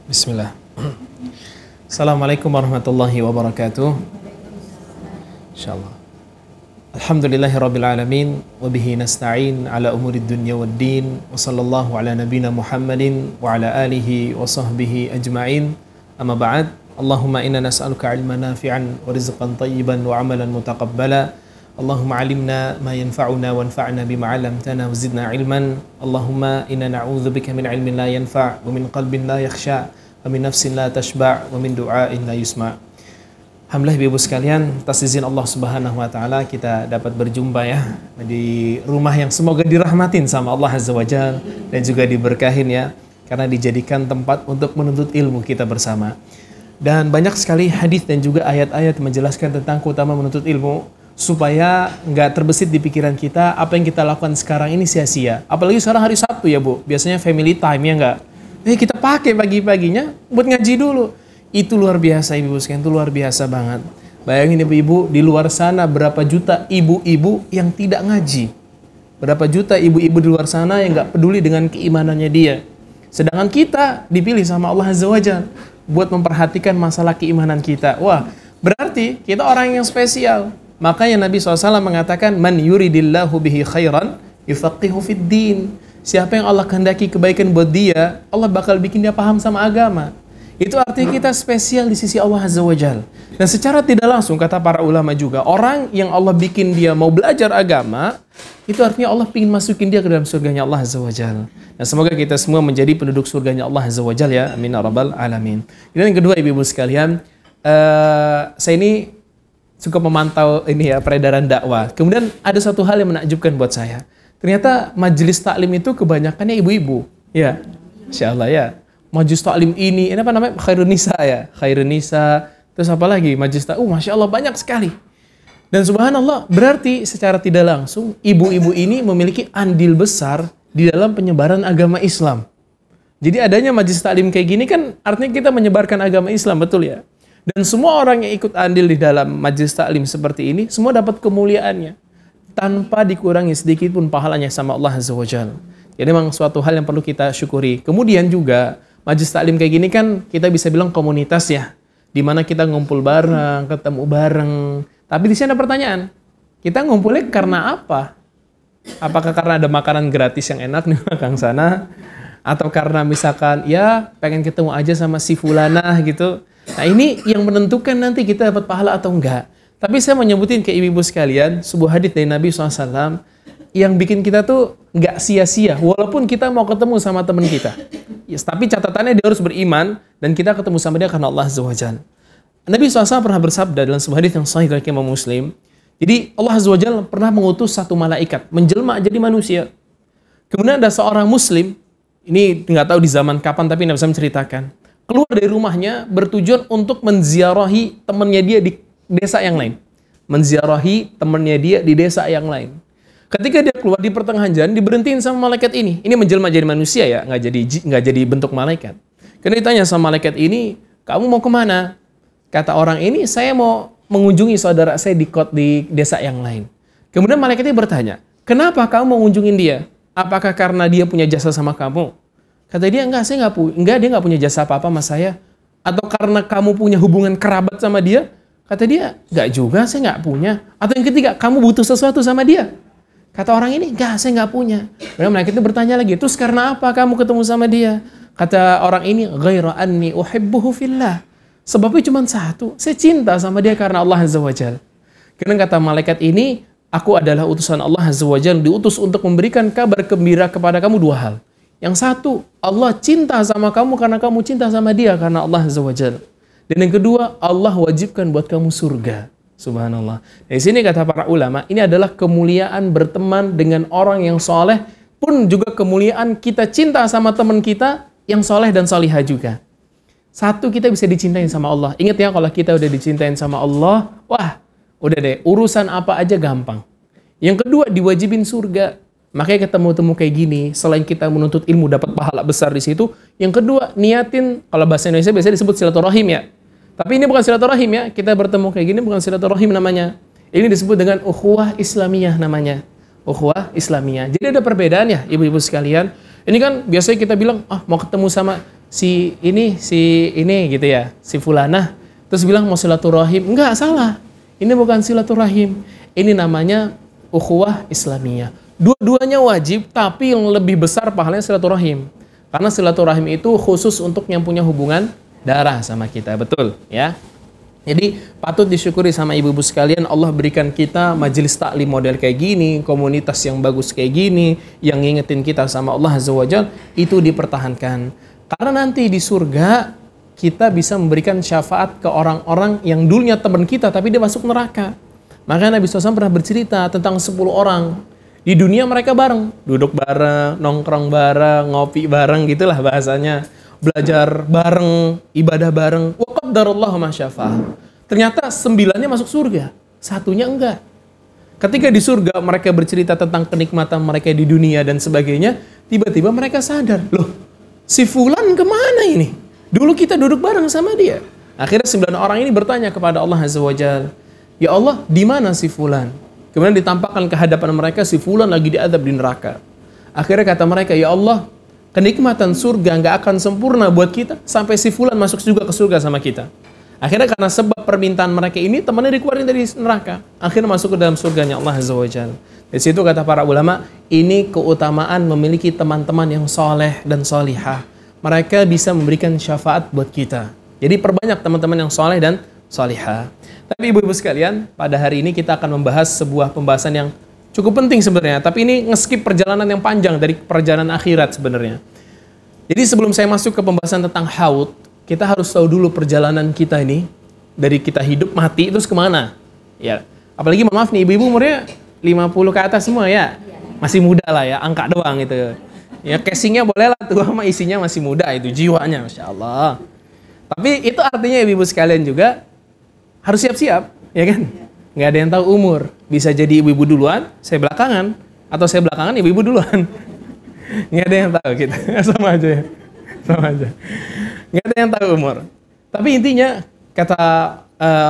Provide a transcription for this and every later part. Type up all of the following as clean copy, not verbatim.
Bismillah. Assalamualaikum warahmatullahi wabarakatuh. Insyaallah. Alhamdulillahirabbil alamin wa bihi nasta'in ala umurid dunya waddin wa sallallahu ala nabiyyina Muhammadin wa ala alihi wa sahbihi ajma'in. Amma ba'd. Allahumma inna nas'aluka 'ilman nafi'an wa rizqan thayyiban wa 'amalan mutaqabbala. Allahumma 'allimna ma yanfa'una wanfa'na bima 'allamtana wa zidna 'ilman. Allahumma inna na'udzubika min 'ilmin la yanfa' wa min qalbin la yakhsha' wa min nafsin la tashba' wa min du'ain la yusma'. Alhamdulillah Ibu sekalian, atas izin Allah Subhanahu wa taala kita dapat berjumpa ya di rumah yang semoga dirahmatin sama Allah Azza wa Jalla dan juga diberkahin ya, karena dijadikan tempat untuk menuntut ilmu kita bersama. Dan banyak sekali hadis dan juga ayat-ayat menjelaskan tentang keutamaan menuntut ilmu, supaya nggak terbesit di pikiran kita apa yang kita lakukan sekarang ini sia-sia. Apalagi sekarang hari Sabtu ya Bu, biasanya family time ya nggak? Kita pakai pagi-paginya buat ngaji dulu. Itu luar biasa Ibu sekalian, itu luar biasa banget. Bayangin Ibu-ibu, di luar sana berapa juta ibu-ibu yang tidak ngaji. Berapa juta ibu-ibu di luar sana yang nggak peduli dengan keimanannya dia. Sedangkan kita dipilih sama Allah Azza wa Jalla buat memperhatikan masalah keimanan kita. Wah, berarti kita orang yang spesial. Makanya Nabi SAW mengatakan, Man yuridillahu bihi khairan yufaqihu fid din. Siapa yang Allah kehendaki kebaikan buat dia, Allah bakal bikin dia paham sama agama. Itu artinya kita spesial di sisi Allah Azza wa Jalla. Dan secara tidak langsung, kata para ulama juga, orang yang Allah bikin dia mau belajar agama, itu artinya Allah ingin masukin dia ke dalam surganya Allah Azza wa Jalla. Nah, semoga kita semua menjadi penduduk surganya Allah Azza wa Jalla ya. Amin ya rabbal alamin. Dan yang kedua ibu-ibu sekalian, saya ini suka memantau ini ya, peredaran dakwah. Kemudian ada satu hal yang menakjubkan buat saya. Ternyata majelis taklim itu kebanyakannya ibu-ibu. Ya, insyaallah ya. Majelis taklim ini apa namanya? Khairun Nisa ya. Khairun Nisa. Terus apa lagi? Majelis taklim. Masya Allah banyak sekali. Dan subhanallah, berarti secara tidak langsung ibu-ibu ini memiliki andil besar di dalam penyebaran agama Islam. Jadi adanya majelis taklim kayak gini kan artinya kita menyebarkan agama Islam, betul ya? Dan semua orang yang ikut andil di dalam majelis taklim seperti ini, semua dapat kemuliaannya. Tanpa dikurangi sedikit pun pahalanya sama Allah Azza wa Jalla. Jadi memang suatu hal yang perlu kita syukuri. Kemudian juga, majelis taklim kayak gini kan kita bisa bilang komunitas ya. Di mana kita ngumpul bareng, ketemu bareng. Tapi di sini ada pertanyaan. Kita ngumpulnya karena apa? Apakah karena ada makanan gratis yang enak nih Kang sana? Atau karena misalkan ya pengen ketemu aja sama si fulanah gitu. Nah ini yang menentukan nanti kita dapat pahala atau enggak. Tapi saya mau nyebutin ke ibu-ibu sekalian sebuah hadits dari Nabi SAW yang bikin kita tuh nggak sia-sia walaupun kita mau ketemu sama teman kita. Yes, tapi catatannya dia harus beriman dan kita ketemu sama dia karena Allah Azza wa Jalla. Nabi SAW pernah bersabda dalam sebuah hadits yang sahih dari Imam Muslim. Jadi Allah Azza wa Jalla pernah mengutus satu malaikat menjelma jadi manusia. Kemudian ada seorang muslim, ini nggak tahu di zaman kapan tapi Nabi SAW menceritakan, keluar dari rumahnya bertujuan untuk menziarahi temannya dia di desa yang lain. Menziarahi temannya dia di desa yang lain. Ketika dia keluar di pertengahan jalan, diberhentiin sama malaikat ini. Ini menjelma jadi manusia ya, nggak jadi bentuk malaikat. Karena ditanya sama malaikat ini, kamu mau kemana? Kata orang ini, saya mau mengunjungi saudara saya di desa yang lain. Kemudian malaikatnya bertanya, kenapa kamu mau mengunjungi dia? Apakah karena dia punya jasa sama kamu? Kata dia, enggak, dia nggak punya jasa apa-apa sama saya. Atau karena kamu punya hubungan kerabat sama dia? Kata dia, enggak juga, saya nggak punya. Atau yang ketiga, kamu butuh sesuatu sama dia? Kata orang ini, enggak, saya nggak punya. Kemudian malaikat itu bertanya lagi, terus karena apa kamu ketemu sama dia? Kata orang ini, ghaira anni uhibbuhu fillah. Sebabnya cuma satu, saya cinta sama dia karena Allah Azza wa Jalla. Kemudian kata malaikat ini, aku adalah utusan Allah Azza wa Jalla, diutus untuk memberikan kabar gembira kepada kamu dua hal. Yang satu, Allah cinta sama kamu karena kamu cinta sama dia karena Allah Azza wa Jalla. Dan yang kedua, Allah wajibkan buat kamu surga. Subhanallah. Di sini kata para ulama, ini adalah kemuliaan berteman dengan orang yang soleh, pun juga kemuliaan kita cinta sama teman kita yang soleh dan solihah juga. Satu, kita bisa dicintain sama Allah. Ingat ya, kalau kita udah dicintain sama Allah, wah, udah deh, urusan apa aja gampang. Yang kedua, diwajibin surga. Makanya ketemu-temu kayak gini, selain kita menuntut ilmu dapat pahala besar di situ, yang kedua niatin, kalau bahasa Indonesia biasanya disebut silaturahim ya. Tapi ini bukan silaturahim ya, kita bertemu kayak gini bukan silaturahim namanya. Ini disebut dengan ukhuwah Islamiyah namanya. Ukhuwah Islamiyah. Jadi ada perbedaan ya ibu-ibu sekalian. Ini kan biasanya kita bilang, mau ketemu sama si ini gitu ya, si fulanah, terus bilang mau silaturahim. Enggak, salah. Ini bukan silaturahim. Ini namanya ukhuwah Islamiyah. Dua-duanya wajib, tapi yang lebih besar pahalanya silaturahim. Karena silaturahim itu khusus untuk yang punya hubungan darah sama kita, betul ya. Jadi patut disyukuri sama ibu-ibu sekalian, Allah berikan kita majelis taklim model kayak gini, komunitas yang bagus kayak gini, yang ngingetin kita sama Allah Azza wa Jalla, itu dipertahankan. Karena nanti di surga kita bisa memberikan syafaat ke orang-orang yang dulunya teman kita tapi dia masuk neraka. Maka Nabi SAW pernah bercerita tentang 10 orang. Di dunia mereka bareng, duduk bareng, nongkrong bareng, ngopi bareng, gitulah bahasanya. Belajar bareng, ibadah bareng. Wa qaddarallahu ma syafa'a. Ternyata 9-nya masuk surga, 1-nya enggak. Ketika di surga mereka bercerita tentang kenikmatan mereka di dunia dan sebagainya, tiba-tiba mereka sadar, loh, si fulan kemana ini? Dulu kita duduk bareng sama dia. Akhirnya 9 orang ini bertanya kepada Allah Azza wa Jalla, ya Allah, di mana si fulan? Kemudian ditampakkan ke hadapan mereka, si fulan lagi diadab di neraka. Akhirnya kata mereka, ya Allah, kenikmatan surga nggak akan sempurna buat kita sampai si fulan masuk juga ke surga sama kita. Akhirnya karena sebab permintaan mereka ini, temannya dikeluarin dari neraka. Akhirnya masuk ke dalam surganya Allah Azza wa Jalla. Di situ kata para ulama, ini keutamaan memiliki teman-teman yang soleh dan solihah. Mereka bisa memberikan syafaat buat kita. Jadi perbanyak teman-teman yang soleh dan solihah. Tapi ibu-ibu sekalian, pada hari ini kita akan membahas sebuah pembahasan yang cukup penting sebenarnya, tapi ini nge-skip perjalanan yang panjang dari perjalanan akhirat sebenarnya. Jadi sebelum saya masuk ke pembahasan tentang haud, kita harus tahu dulu perjalanan kita ini, dari kita hidup, mati, terus kemana? Ya, apalagi maaf nih, ibu-ibu umurnya 50 ke atas semua ya? Masih muda lah ya, angka doang gitu. Ya casingnya boleh lah, tua sama isinya masih muda, itu jiwanya, Masya Allah. Tapi itu artinya ibu-ibu sekalian juga harus siap-siap, ya kan? Nggak ada yang tahu umur. Bisa jadi ibu-ibu duluan, saya belakangan. Atau saya belakangan, ibu-ibu duluan. Nggak ada yang tahu gitu. Sama aja ya. Sama aja. Nggak ada yang tahu umur. Tapi intinya, kata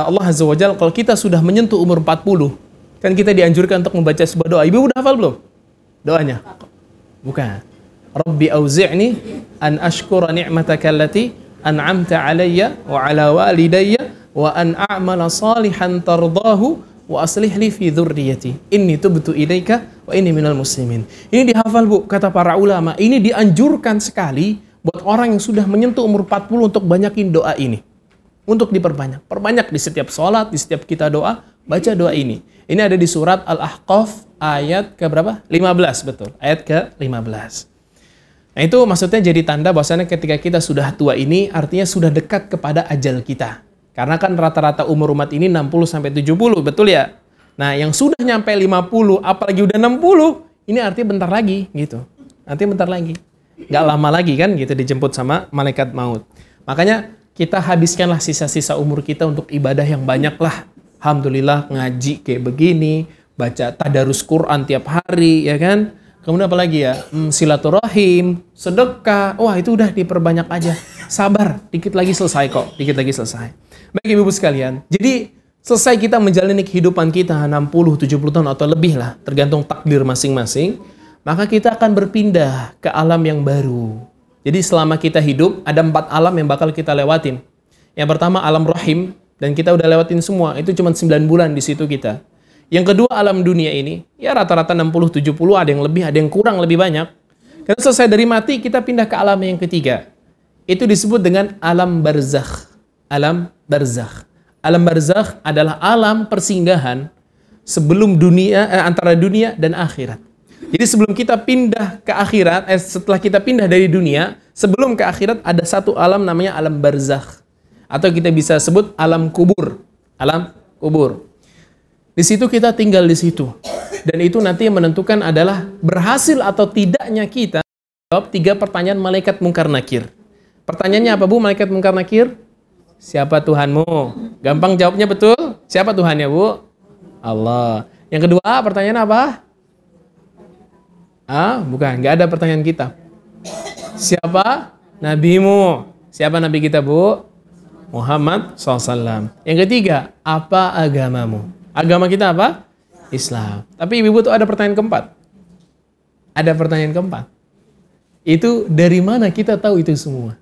Allah Azza wa Jalla, kalau kita sudah menyentuh umur 40, kan kita dianjurkan untuk membaca sebuah doa. Ibu udah hafal belum? Doanya? Bukan. Rabbi auzi'ni an ashkura ni'mataka allati an'amta alayya wa ala walidayya wa an a'mala salihan tardahu wa aslih li fi dzurriyyati inni tubtu ilaika wa inni minal muslimin. Ini dihafal Bu, kata para ulama. Ini dianjurkan sekali buat orang yang sudah menyentuh umur 40 untuk banyakin doa ini. Untuk diperbanyak. Perbanyak di setiap sholat, di setiap kita doa, baca doa ini. Ini ada di surat Al-Ahqaf ayat ke berapa? 15, betul. Ayat ke 15. Nah itu maksudnya jadi tanda bahwasanya ketika kita sudah tua ini artinya sudah dekat kepada ajal kita. Karena kan rata-rata umur umat ini 60-70, betul ya? Nah, yang sudah nyampe 50, apalagi udah 60, ini artinya bentar lagi, gitu. Nanti bentar lagi. Nggak lama lagi kan, gitu, dijemput sama malaikat maut. Makanya, kita habiskanlah sisa-sisa umur kita untuk ibadah yang banyak lah. Alhamdulillah, ngaji kayak begini, baca tadarus Quran tiap hari, ya kan? Kemudian apa lagi ya? Silaturahim, sedekah, wah itu udah diperbanyak aja. Sabar, dikit lagi selesai kok, dikit lagi selesai. Baik ibu-ibu sekalian, jadi selesai kita menjalani kehidupan kita 60-70 tahun atau lebih lah, tergantung takdir masing-masing, maka kita akan berpindah ke alam yang baru. Jadi selama kita hidup, ada 4 alam yang bakal kita lewatin. Yang pertama alam rahim, dan kita udah lewatin semua, itu cuma 9 bulan di situ kita. Yang kedua alam dunia ini, ya rata-rata 60-70, ada yang lebih, ada yang kurang lebih banyak. Karena selesai dari mati, kita pindah ke alam yang ketiga. Itu disebut dengan alam barzakh. Alam barzakh. Alam barzakh adalah alam persinggahan sebelum dunia, antara dunia dan akhirat. Jadi sebelum kita pindah ke akhirat, setelah kita pindah dari dunia, sebelum ke akhirat ada satu alam namanya alam barzakh. Atau kita bisa sebut alam kubur. Alam kubur. Di situ kita tinggal di situ. Dan itu nanti yang menentukan adalah berhasil atau tidaknya kita jawab 3 pertanyaan malaikat mungkar nakir. Pertanyaannya apa Bu, malaikat mungkar nakir? Siapa Tuhanmu? Gampang jawabnya betul. Siapa Tuhannya Bu? Allah. Yang kedua pertanyaan apa? Bukan, nggak ada pertanyaan kita. Siapa nabimu? Siapa nabi kita Bu? Muhammad SAW. Yang ketiga, apa agamamu? Agama kita apa? Islam. Tapi ibu-ibu tuh ada pertanyaan keempat. Ada pertanyaan keempat. Itu dari mana kita tahu itu semua?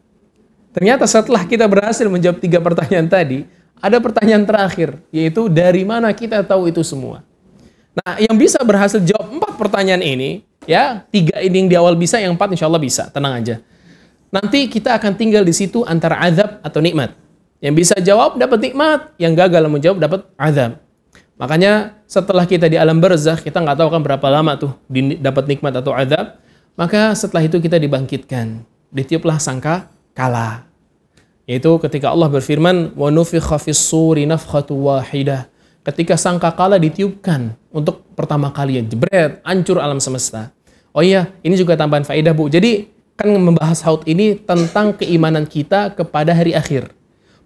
Ternyata setelah kita berhasil menjawab 3 pertanyaan tadi, ada pertanyaan terakhir, yaitu dari mana kita tahu itu semua. Nah, yang bisa berhasil jawab 4 pertanyaan ini, ya, 3 ini yang di awal bisa, yang 4 insya Allah bisa, tenang aja. Nanti kita akan tinggal di situ antara azab atau nikmat. Yang bisa jawab dapat nikmat, yang gagal menjawab dapat azab. Makanya setelah kita di alam barzakh, kita nggak tahu kan berapa lama tuh dapat nikmat atau azab. Maka setelah itu kita dibangkitkan, ditiuplah sangka kala. Yaitu ketika Allah berfirman, wa nufikha fis suri nafkhatu wahidah. Ketika sangkakala ditiupkan untuk pertama kali, jebret, hancur alam semesta. Oh iya, ini juga tambahan faedah, Bu. Jadi kan membahas haud ini tentang keimanan kita kepada hari akhir.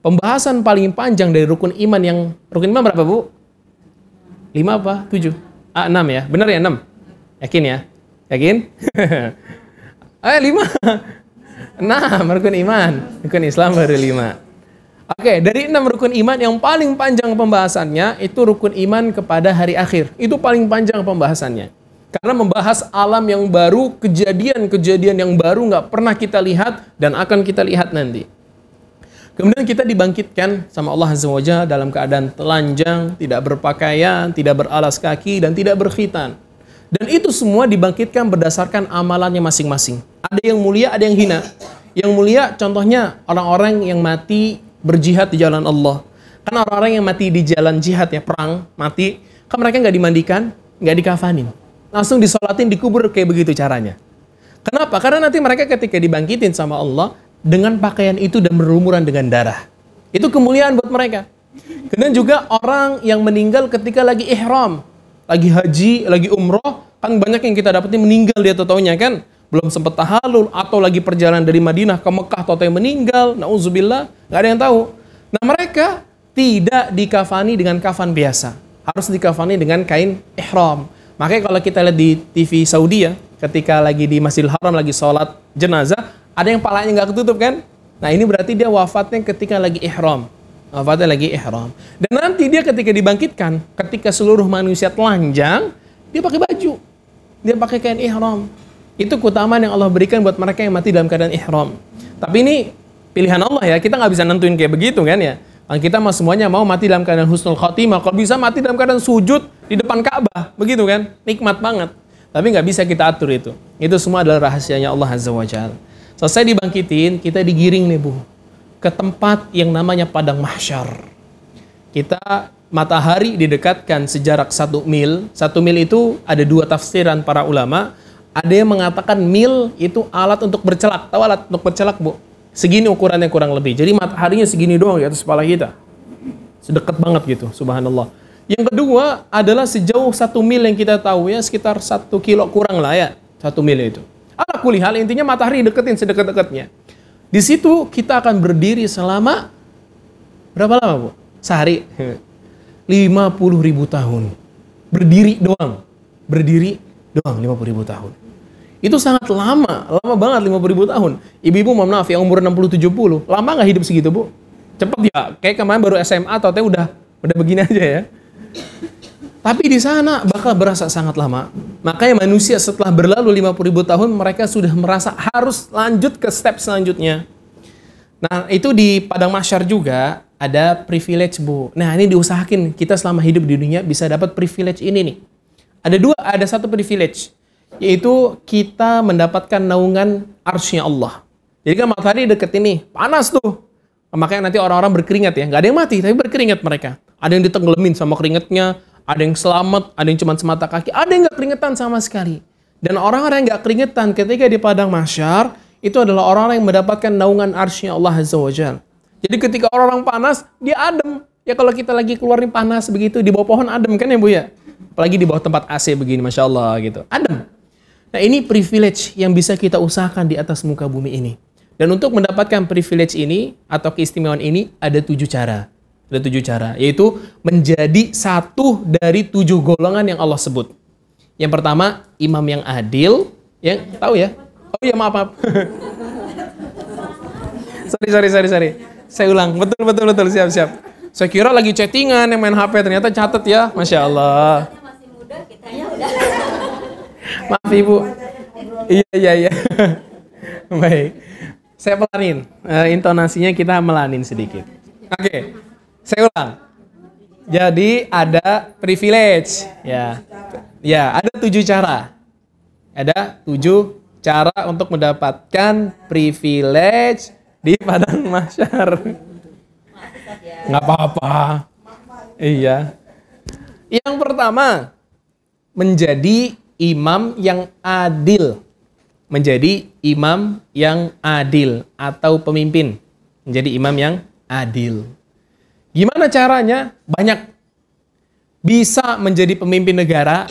Pembahasan paling panjang dari rukun iman rukun iman berapa, Bu? 5 apa? 7? 6 ya? Benar ya 6? Yakin ya? Yakin? 5. 6 rukun iman. Rukun Islam baru 5. Oke, dari 6 rukun iman yang paling panjang pembahasannya itu rukun iman kepada hari akhir. Itu paling panjang pembahasannya. Karena membahas alam yang baru, kejadian-kejadian yang baru nggak pernah kita lihat dan akan kita lihat nanti. Kemudian kita dibangkitkan sama Allah Azza wa Jalla dalam keadaan telanjang, tidak berpakaian, tidak beralas kaki, dan tidak berkhitan. Dan itu semua dibangkitkan berdasarkan amalannya masing-masing. Ada yang mulia, ada yang hina. Yang mulia contohnya orang-orang yang mati berjihad di jalan Allah. Kan orang-orang yang mati di jalan jihad ya, perang, mati, kan mereka nggak dimandikan, nggak dikafanin. Langsung disolatin, dikubur, kayak begitu caranya. Kenapa? Karena nanti mereka ketika dibangkitin sama Allah, dengan pakaian itu dan berlumuran dengan darah. Itu kemuliaan buat mereka. Kemudian juga orang yang meninggal ketika lagi ihram, lagi haji, lagi umroh, kan banyak yang kita dapetin meninggal dia taunya kan. Belum sempat tahalul, atau lagi perjalanan dari Madinah ke Mekah, atau yang meninggal, na'udzubillah, nggak ada yang tahu. Nah mereka tidak dikafani dengan kafan biasa, harus dikafani dengan kain ihram. Makanya kalau kita lihat di TV Saudi ya, ketika lagi di Masjidil Haram, lagi sholat jenazah, ada yang palanya nggak ketutup kan? Nah ini berarti dia wafatnya ketika lagi ihram. Wafatnya lagi ihram. Dan nanti dia ketika dibangkitkan, ketika seluruh manusia telanjang, dia pakai baju. Dia pakai kain ihram. Itu keutamaan yang Allah berikan buat mereka yang mati dalam keadaan ihram. Tapi ini pilihan Allah ya, kita nggak bisa nentuin kayak begitu kan ya. Kita mah semuanya mau mati dalam keadaan husnul khotimah. Kalau bisa mati dalam keadaan sujud di depan Ka'bah, begitu kan? Nikmat banget. Tapi nggak bisa kita atur itu. Itu semua adalah rahasianya Allah Azza wa Jalla. Selesai dibangkitin, kita digiring nih Bu, ke tempat yang namanya padang mahsyar. Kita matahari didekatkan sejarak 1 mil. 1 mil itu ada 2 tafsiran para ulama. Ada yang mengatakan mil itu alat untuk bercelak. Tahu alat untuk bercelak, Bu? Segini ukurannya kurang lebih. Jadi mataharinya segini doang di atas kepala kita. Sedekat banget gitu, subhanallah. Yang kedua adalah sejauh 1 mil yang kita tahu ya, sekitar 1 kilo kurang lah ya, 1 mil itu. Ala kulli hal, intinya matahari deketin sedekat-dekatnya. Di situ kita akan berdiri selama berapa lama, Bu? Sehari. 50.000 tahun. Berdiri doang. Berdiri doang 50.000 tahun. Itu sangat lama banget 50.000 tahun. Ibu-ibu mohon maaf yang umur 60-70, lama nggak hidup segitu, Bu? Cepet ya, kayak kemarin baru SMA atau udah begini aja ya. Tapi di sana bakal berasa sangat lama. Makanya manusia setelah berlalu 50.000 tahun, mereka sudah merasa harus lanjut ke step selanjutnya. Nah, itu di padang mahsyar juga ada privilege, Bu. Nah, ini diusahakan kita selama hidup di dunia bisa dapat privilege ini nih. Ada satu privilege, yaitu kita mendapatkan naungan arsy-Nya Allah. Jadi kan matahari deket ini, panas tuh. Makanya nanti orang-orang berkeringat ya. Nggak ada yang mati, tapi berkeringat mereka. Ada yang ditenggelamin sama keringatnya, ada yang selamat, ada yang cuma semata kaki, ada yang nggak keringetan sama sekali. Dan orang-orang yang nggak keringetan ketika di padang mahsyar, itu adalah orang-orang yang mendapatkan naungan arsy-Nya Allah Azza wa Jalla. Jadi ketika orang-orang panas, dia adem. Ya kalau kita lagi keluar nih panas begitu, di bawah pohon adem kan ya Bu ya? Apalagi di bawah tempat AC begini, Masya Allah gitu. Adem. Nah ini privilege yang bisa kita usahakan di atas muka bumi ini. Dan untuk mendapatkan privilege ini atau keistimewaan ini ada 7 cara. Ada 7 cara, yaitu menjadi satu dari 7 golongan yang Allah sebut. Yang pertama, imam yang adil. Yang tahu ya? Oh iya maaf. Sorry. Saya ulang. Betul. Siap. Saya kira lagi chattingan yang main HP, ternyata catat ya. Masya Allah. Maaf Ibu. Iya. Baik. Saya pelanin. Intonasinya kita melanin sedikit. Oke. Saya ulang. Jadi ada privilege, ya. Ya, ada 7 cara. Ada 7 cara untuk mendapatkan privilege di padang mahsyar. Nggak apa-apa. Iya. Yang pertama, menjadi imam yang adil. Menjadi imam yang adil atau pemimpin. Menjadi imam yang adil. Gimana caranya? Banyak. Bisa menjadi pemimpin negara,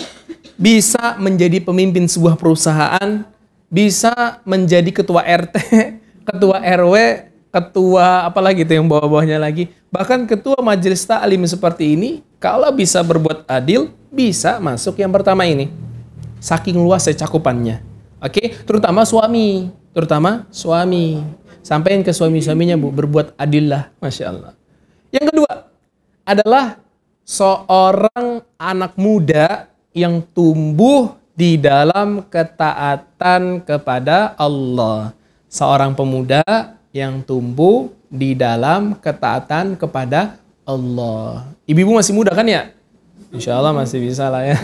bisa menjadi pemimpin sebuah perusahaan, bisa menjadi ketua RT, ketua RW, ketua apalagi itu yang bawah-bawahnya lagi. Bahkan ketua majelis taklim seperti ini, kalau bisa berbuat adil, bisa masuk yang pertama ini. Saking luas cakupannya. Oke, terutama suami. Sampaikan ke suami-suaminya, Bu, berbuat adil lah, Masya Allah. Yang kedua adalah seorang anak muda yang tumbuh di dalam ketaatan kepada Allah. Seorang pemuda yang tumbuh di dalam ketaatan kepada Allah. Ibu-ibu masih muda kan ya? Insya Allah masih bisa lah ya.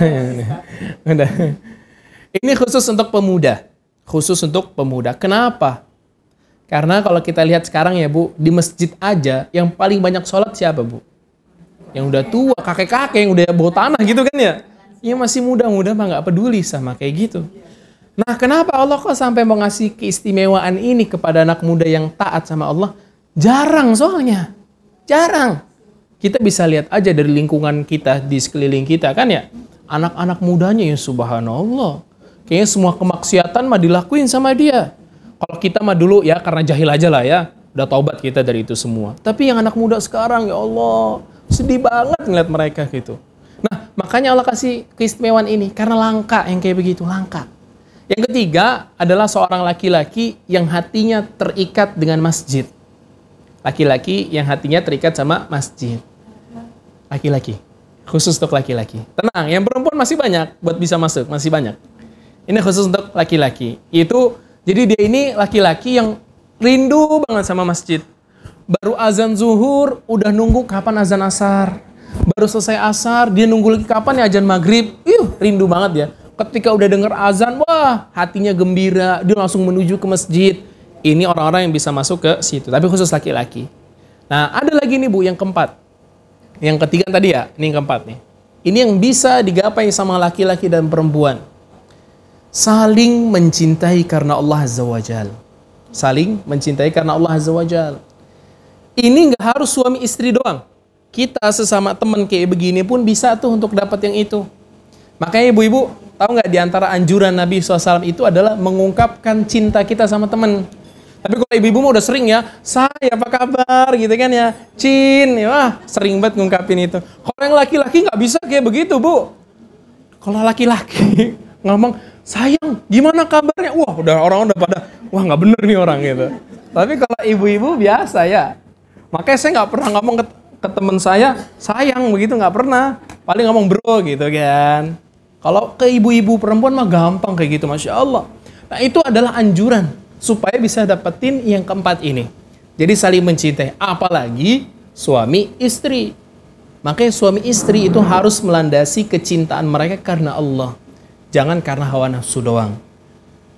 Udah. Ini khusus untuk pemuda. Khusus untuk pemuda. Kenapa? Karena kalau kita lihat sekarang ya Bu, di masjid aja yang paling banyak sholat siapa Bu? Yang udah tua, kakek-kakek yang udah bawa tanah gitu kan ya? Yang masih muda-muda mah nggak peduli sama kayak gitu. Nah, kenapa Allah kok sampai mau ngasih keistimewaan ini kepada anak muda yang taat sama Allah? Jarang soalnya. Jarang. Kita bisa lihat aja dari lingkungan kita, di sekeliling kita kan ya? Anak-anak mudanya ya subhanallah. Kayaknya semua kemaksiatan mah dilakuin sama dia. Kalau kita mah dulu ya karena jahil aja lah ya. Udah taubat kita dari itu semua. Tapi yang anak muda sekarang ya Allah, sedih banget ngeliat mereka gitu. Nah, makanya Allah kasih keistimewaan ini. Karena langka yang kayak begitu, langka. Yang ketiga adalah seorang laki-laki yang hatinya terikat dengan masjid. Laki-laki yang hatinya terikat sama masjid. Laki-laki. Khusus untuk laki-laki. Tenang, yang perempuan masih banyak buat bisa masuk, masih banyak. Ini khusus untuk laki-laki. Jadi dia ini laki-laki yang rindu banget sama masjid. Baru azan zuhur, udah nunggu kapan azan asar. Baru selesai asar, dia nunggu lagi kapan ya azan maghrib. Rindu banget ya. Ketika udah denger azan, wah hatinya gembira. Dia langsung menuju ke masjid. Ini orang-orang yang bisa masuk ke situ. Tapi khusus laki-laki. Nah, ada lagi nih Bu, yang keempat. Yang ketiga tadi ya, ini yang keempat nih. Ini yang bisa digapai sama laki-laki dan perempuan. Saling mencintai karena Allah Azza wa Jal. Saling mencintai karena Allah Azza wa Jal. Ini nggak harus suami istri doang. Kita sesama teman kayak begini pun bisa tuh untuk dapat yang itu. Makanya ibu-ibu, tahu nggak di antara anjuran Nabi SAW itu adalah mengungkapkan cinta kita sama teman. Tapi kalau ibu-ibu mau udah sering ya, say apa kabar gitu kan ya, Cin, ya, wah sering banget ngungkapin itu. Kalau yang laki-laki nggak bisa kayak begitu Bu. Kalau laki-laki ngomong, sayang, gimana kabarnya? Wah, orang udah pada, wah nggak bener nih orang gitu. Tapi kalau ibu-ibu biasa ya. Makanya saya nggak pernah ngomong ke teman saya, sayang begitu nggak pernah. Paling ngomong bro gitu kan. Kalau ke ibu-ibu perempuan mah gampang kayak gitu, Masya Allah. Nah itu adalah anjuran supaya bisa dapetin yang keempat ini. Jadi saling mencintai, apalagi suami istri. Makanya suami istri itu harus melandasi kecintaan mereka karena Allah. Jangan karena hawa nafsu doang.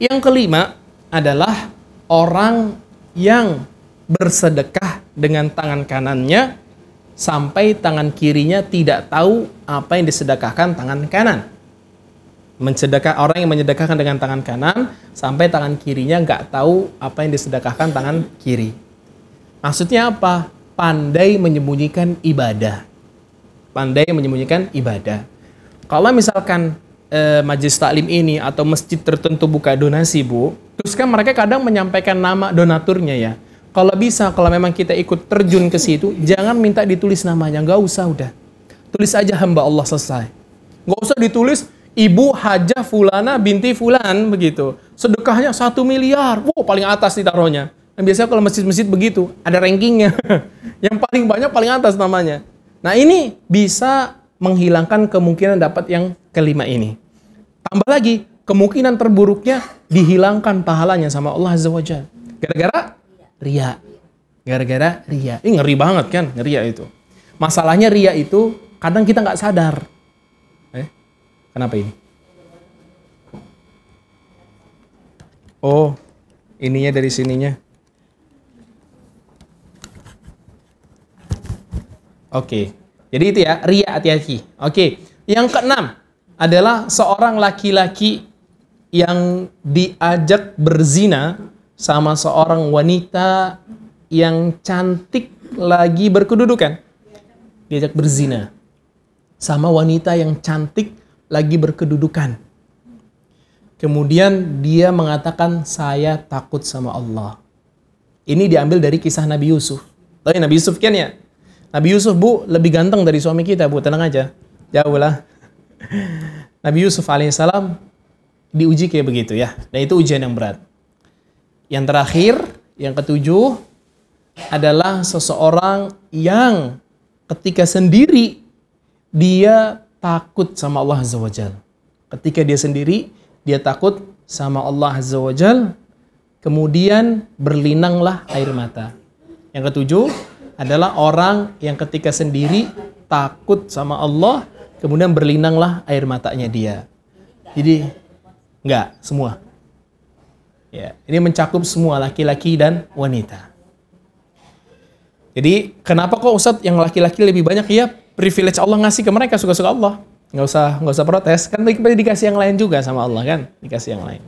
Yang kelima adalah orang yang bersedekah dengan tangan kanannya sampai tangan kirinya tidak tahu apa yang disedekahkan tangan kanan. Orang yang menyedekahkan dengan tangan kanan sampai tangan kirinya nggak tahu apa yang disedekahkan tangan kiri. Maksudnya apa? Pandai menyembunyikan ibadah. Pandai menyembunyikan ibadah. Kalau misalkan majelis taklim ini atau masjid tertentu buka donasi Bu, terus kan mereka kadang menyampaikan nama donaturnya ya. Kalau bisa, kalau memang kita ikut terjun ke situ, jangan minta ditulis namanya, nggak usah udah. Tulis aja hamba Allah, selesai. Nggak usah ditulis Ibu Hajah Fulana binti Fulan begitu. Sedekahnya 1 miliar. Wow, paling atas ditaruhnya. Dan biasanya kalau masjid-masjid begitu, ada rankingnya. Yang paling banyak paling atas namanya. Nah ini bisa menghilangkan kemungkinan dapat yang kelima ini. Tambah lagi, kemungkinan terburuknya dihilangkan pahalanya sama Allah Azza wa Jalla. Gara-gara ria. Gara-gara ria. Ini ngeri banget kan, ria itu. Masalahnya ria itu kadang kita nggak sadar. Kenapa ini? Oh, ininya dari sininya. Oke. Jadi itu ya, ria, hati-hati. Oke. Yang keenam adalah seorang laki-laki yang diajak berzina sama seorang wanita yang cantik lagi berkedudukan. Diajak berzina sama wanita yang cantik lagi berkedudukan. Kemudian dia mengatakan, saya takut sama Allah. Ini diambil dari kisah Nabi Yusuf. Tahu ya Nabi Yusuf kan ya? Nabi Yusuf, Bu, lebih ganteng dari suami kita, Bu. Tenang aja. Jauh lah. Nabi Yusuf alaihissalam diuji kayak begitu ya. Dan itu ujian yang berat. Yang terakhir, yang ketujuh, adalah seseorang yang ketika sendiri, dia takut sama Allah Azza wa Jalla. Ketika dia sendiri, dia takut sama Allah Azza wa Jalla, kemudian berlinanglah air mata. Yang ketujuh adalah orang yang ketika sendiri takut sama Allah, kemudian berlinanglah air matanya dia. Jadi enggak semua. Ya, ini mencakup semua laki-laki dan wanita. Jadi kenapa kok Ustadz yang laki-laki lebih banyak? Ya privilege Allah ngasih ke mereka, suka-suka Allah. Nggak usah protes, kan dikasih yang lain juga sama Allah kan, dikasih yang lain.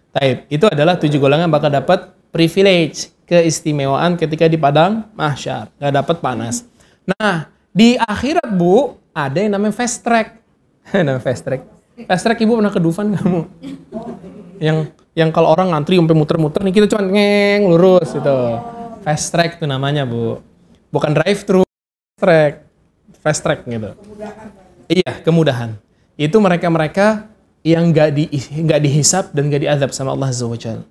Taib, itu adalah 7 golongan bakal dapat privilege, keistimewaan ketika di padang mahsyar, nggak dapat panas. Nah, di akhirat Bu, ada yang namanya fast track. Namanya fast track. Fast track Ibu pernah ke Dufan kamu? Yang kalau orang ngantri sampai muter-muter nih, kita cuma ngeng lurus gitu. Fast track itu namanya Bu. Bukan drive thru, fast track gitu. Iya, kemudahan. Itu mereka-mereka yang nggak dihisab dan nggak diazab sama Allah Azza wa Jalla.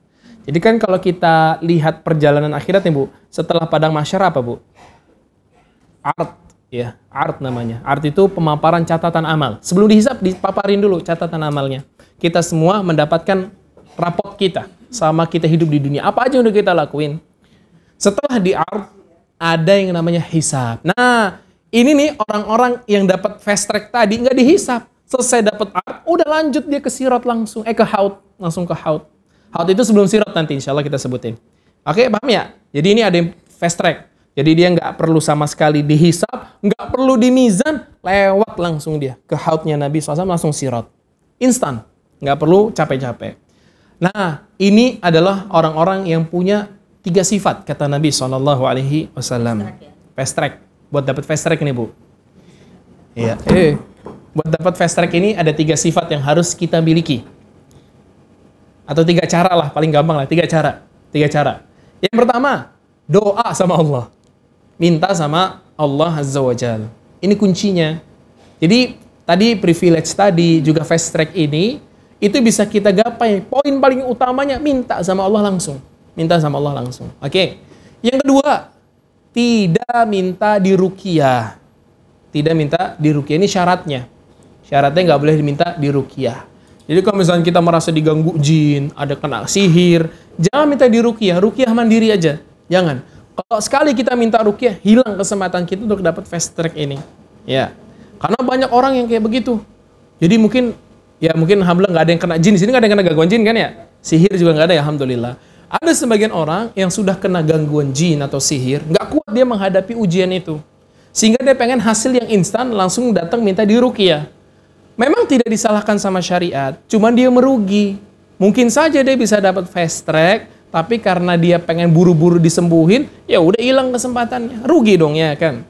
Jadi kan kalau kita lihat perjalanan akhirat nih Bu, setelah padang mahsyar apa Bu? Ard, ya, ard namanya. Ard itu pemaparan catatan amal. Sebelum dihisab, dipaparin dulu catatan amalnya. Kita semua mendapatkan raport kita sama kita hidup di dunia. Apa aja yang udah kita lakuin. Setelah di ard, ada yang namanya hisab. Nah, ini nih orang-orang yang dapat fast track tadi nggak dihisap. Selesai dapat ard, udah lanjut dia ke sirat langsung. Ke haud. Langsung ke haud. Haud itu sebelum sirat nanti insya Allah kita sebutin. Oke, paham ya? Jadi ini ada yang fast track. Jadi dia nggak perlu sama sekali dihisap, nggak perlu dimizan, lewat langsung dia. Ke haudnya Nabi SAW langsung sirat. Instan. Nggak perlu capek-capek. Nah, ini adalah orang-orang yang punya 3 sifat, kata Nabi SAW. Fast track. Buat dapat fast track ini Bu. Iya. Buat dapat fast track ini ada 3 sifat yang harus kita miliki. Atau 3 cara lah, paling gampang lah. 3 cara. 3 cara. Yang pertama, doa sama Allah. Minta sama Allah Azza wa Jalla. Ini kuncinya. Jadi tadi privilege tadi, juga fast track ini, itu bisa kita gapai. Poin paling utamanya, minta sama Allah langsung. Minta sama Allah langsung. Oke. Yang kedua, tidak minta diruqyah. Tidak minta diruqyah. Ini syaratnya. Syaratnya nggak boleh diminta diruqyah. Jadi kalau misalnya kita merasa diganggu jin, ada kena sihir, jangan minta diruqyah. Ruqyah mandiri aja. Jangan. Kalau sekali kita minta ruqyah, hilang kesempatan kita untuk dapat fast track ini. Ya. Karena banyak orang yang kayak begitu. Jadi mungkin alhamdulillah nggak ada yang kena jin. Di sini nggak ada yang kena gangguan jin kan ya? Sihir juga nggak ada ya, alhamdulillah. Ada sebagian orang yang sudah kena gangguan jin atau sihir, nggak kuat dia menghadapi ujian itu. Sehingga dia pengen hasil yang instan, langsung datang minta diruqyah. Memang tidak disalahkan sama syariat, cuman dia merugi. Mungkin saja dia bisa dapat fast track, tapi karena dia pengen buru-buru disembuhin, ya udah hilang kesempatannya. Rugi dong ya kan.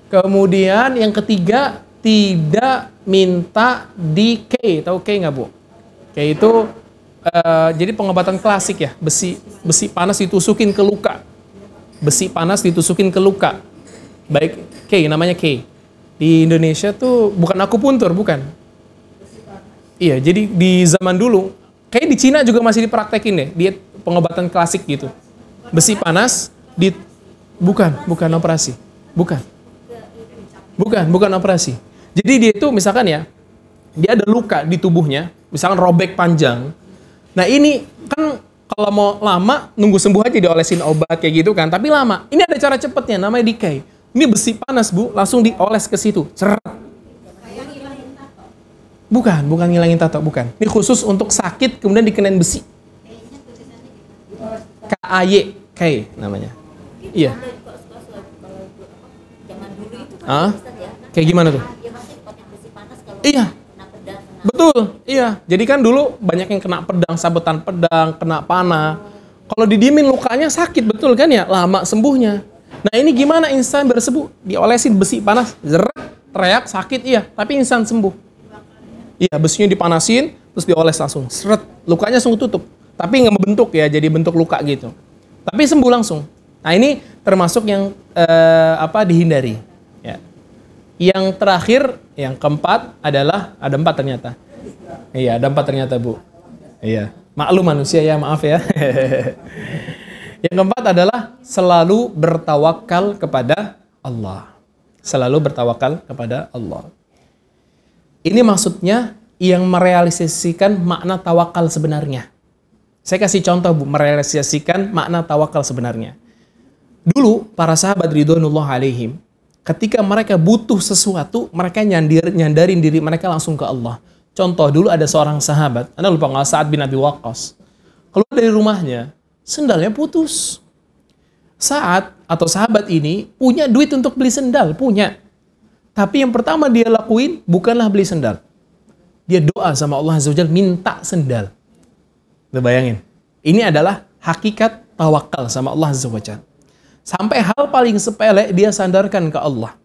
Kemudian yang ketiga, tidak minta di K. Tahu K nggak Bu? K itu jadi pengobatan klasik ya, besi panas ditusukin ke luka. Besi panas ditusukin ke luka. Baik K, namanya K. Di Indonesia tuh bukan akupuntur, bukan. Iya, jadi di zaman dulu, kayak di Cina juga masih dipraktekin deh, dia pengobatan klasik gitu. Besi panas, bukan operasi. Bukan operasi. Jadi dia itu misalkan ya, dia ada luka di tubuhnya, misalkan robek panjang. Nah ini kan Kalau mau lama, nunggu sembuh aja diolesin obat kayak gitu kan. Tapi lama. Ini ada cara cepetnya, namanya dikai. Ini besi panas, Bu. Langsung dioles ke situ. Ceret. Bukan ngilangin tato, bukan. Ini khusus untuk sakit, kemudian dikenain besi. KAY, K namanya. Iya. Kayak gimana tuh? Iya. Betul, iya. Jadi kan dulu banyak yang kena pedang, sabetan pedang, kena panah. Kalau didiemin lukanya sakit, betul kan ya? Lama sembuhnya. Nah ini gimana instan bersembuh? Diolesin besi panas, zeret, teriak, sakit, iya. Tapi instan sembuh. Iya, besinya dipanasin, terus dioles langsung. Seret, lukanya langsung tutup. Tapi nggak membentuk ya, jadi bentuk luka gitu. Tapi sembuh langsung. Nah ini termasuk yang dihindari. Ya. Yang terakhir, yang keempat adalah, ada 4 ternyata. Iya, ada 4 ternyata, Bu. Iya, maklum manusia ya, maaf ya. Yang keempat adalah selalu bertawakal kepada Allah. Selalu bertawakal kepada Allah. Ini maksudnya yang merealisasikan makna tawakal sebenarnya. Saya kasih contoh, Bu, merealisasikan makna tawakal sebenarnya. Dulu, para sahabat ridwanullah alaihim, ketika mereka butuh sesuatu, mereka nyandarin diri mereka langsung ke Allah. Contoh, dulu ada seorang sahabat, Anda lupa nggak, Sa'ad bin Abi Waqqas. Keluar dari rumahnya, sendalnya putus. Sa'ad atau sahabat ini punya duit untuk beli sendal, punya. Tapi yang pertama dia lakuin bukanlah beli sendal. Dia doa sama Allah Azza wa Jalla minta sendal. Udah bayangin. Ini adalah hakikat tawakal sama Allah Azza wa Jalla. Sampai hal paling sepele dia sandarkan ke Allah.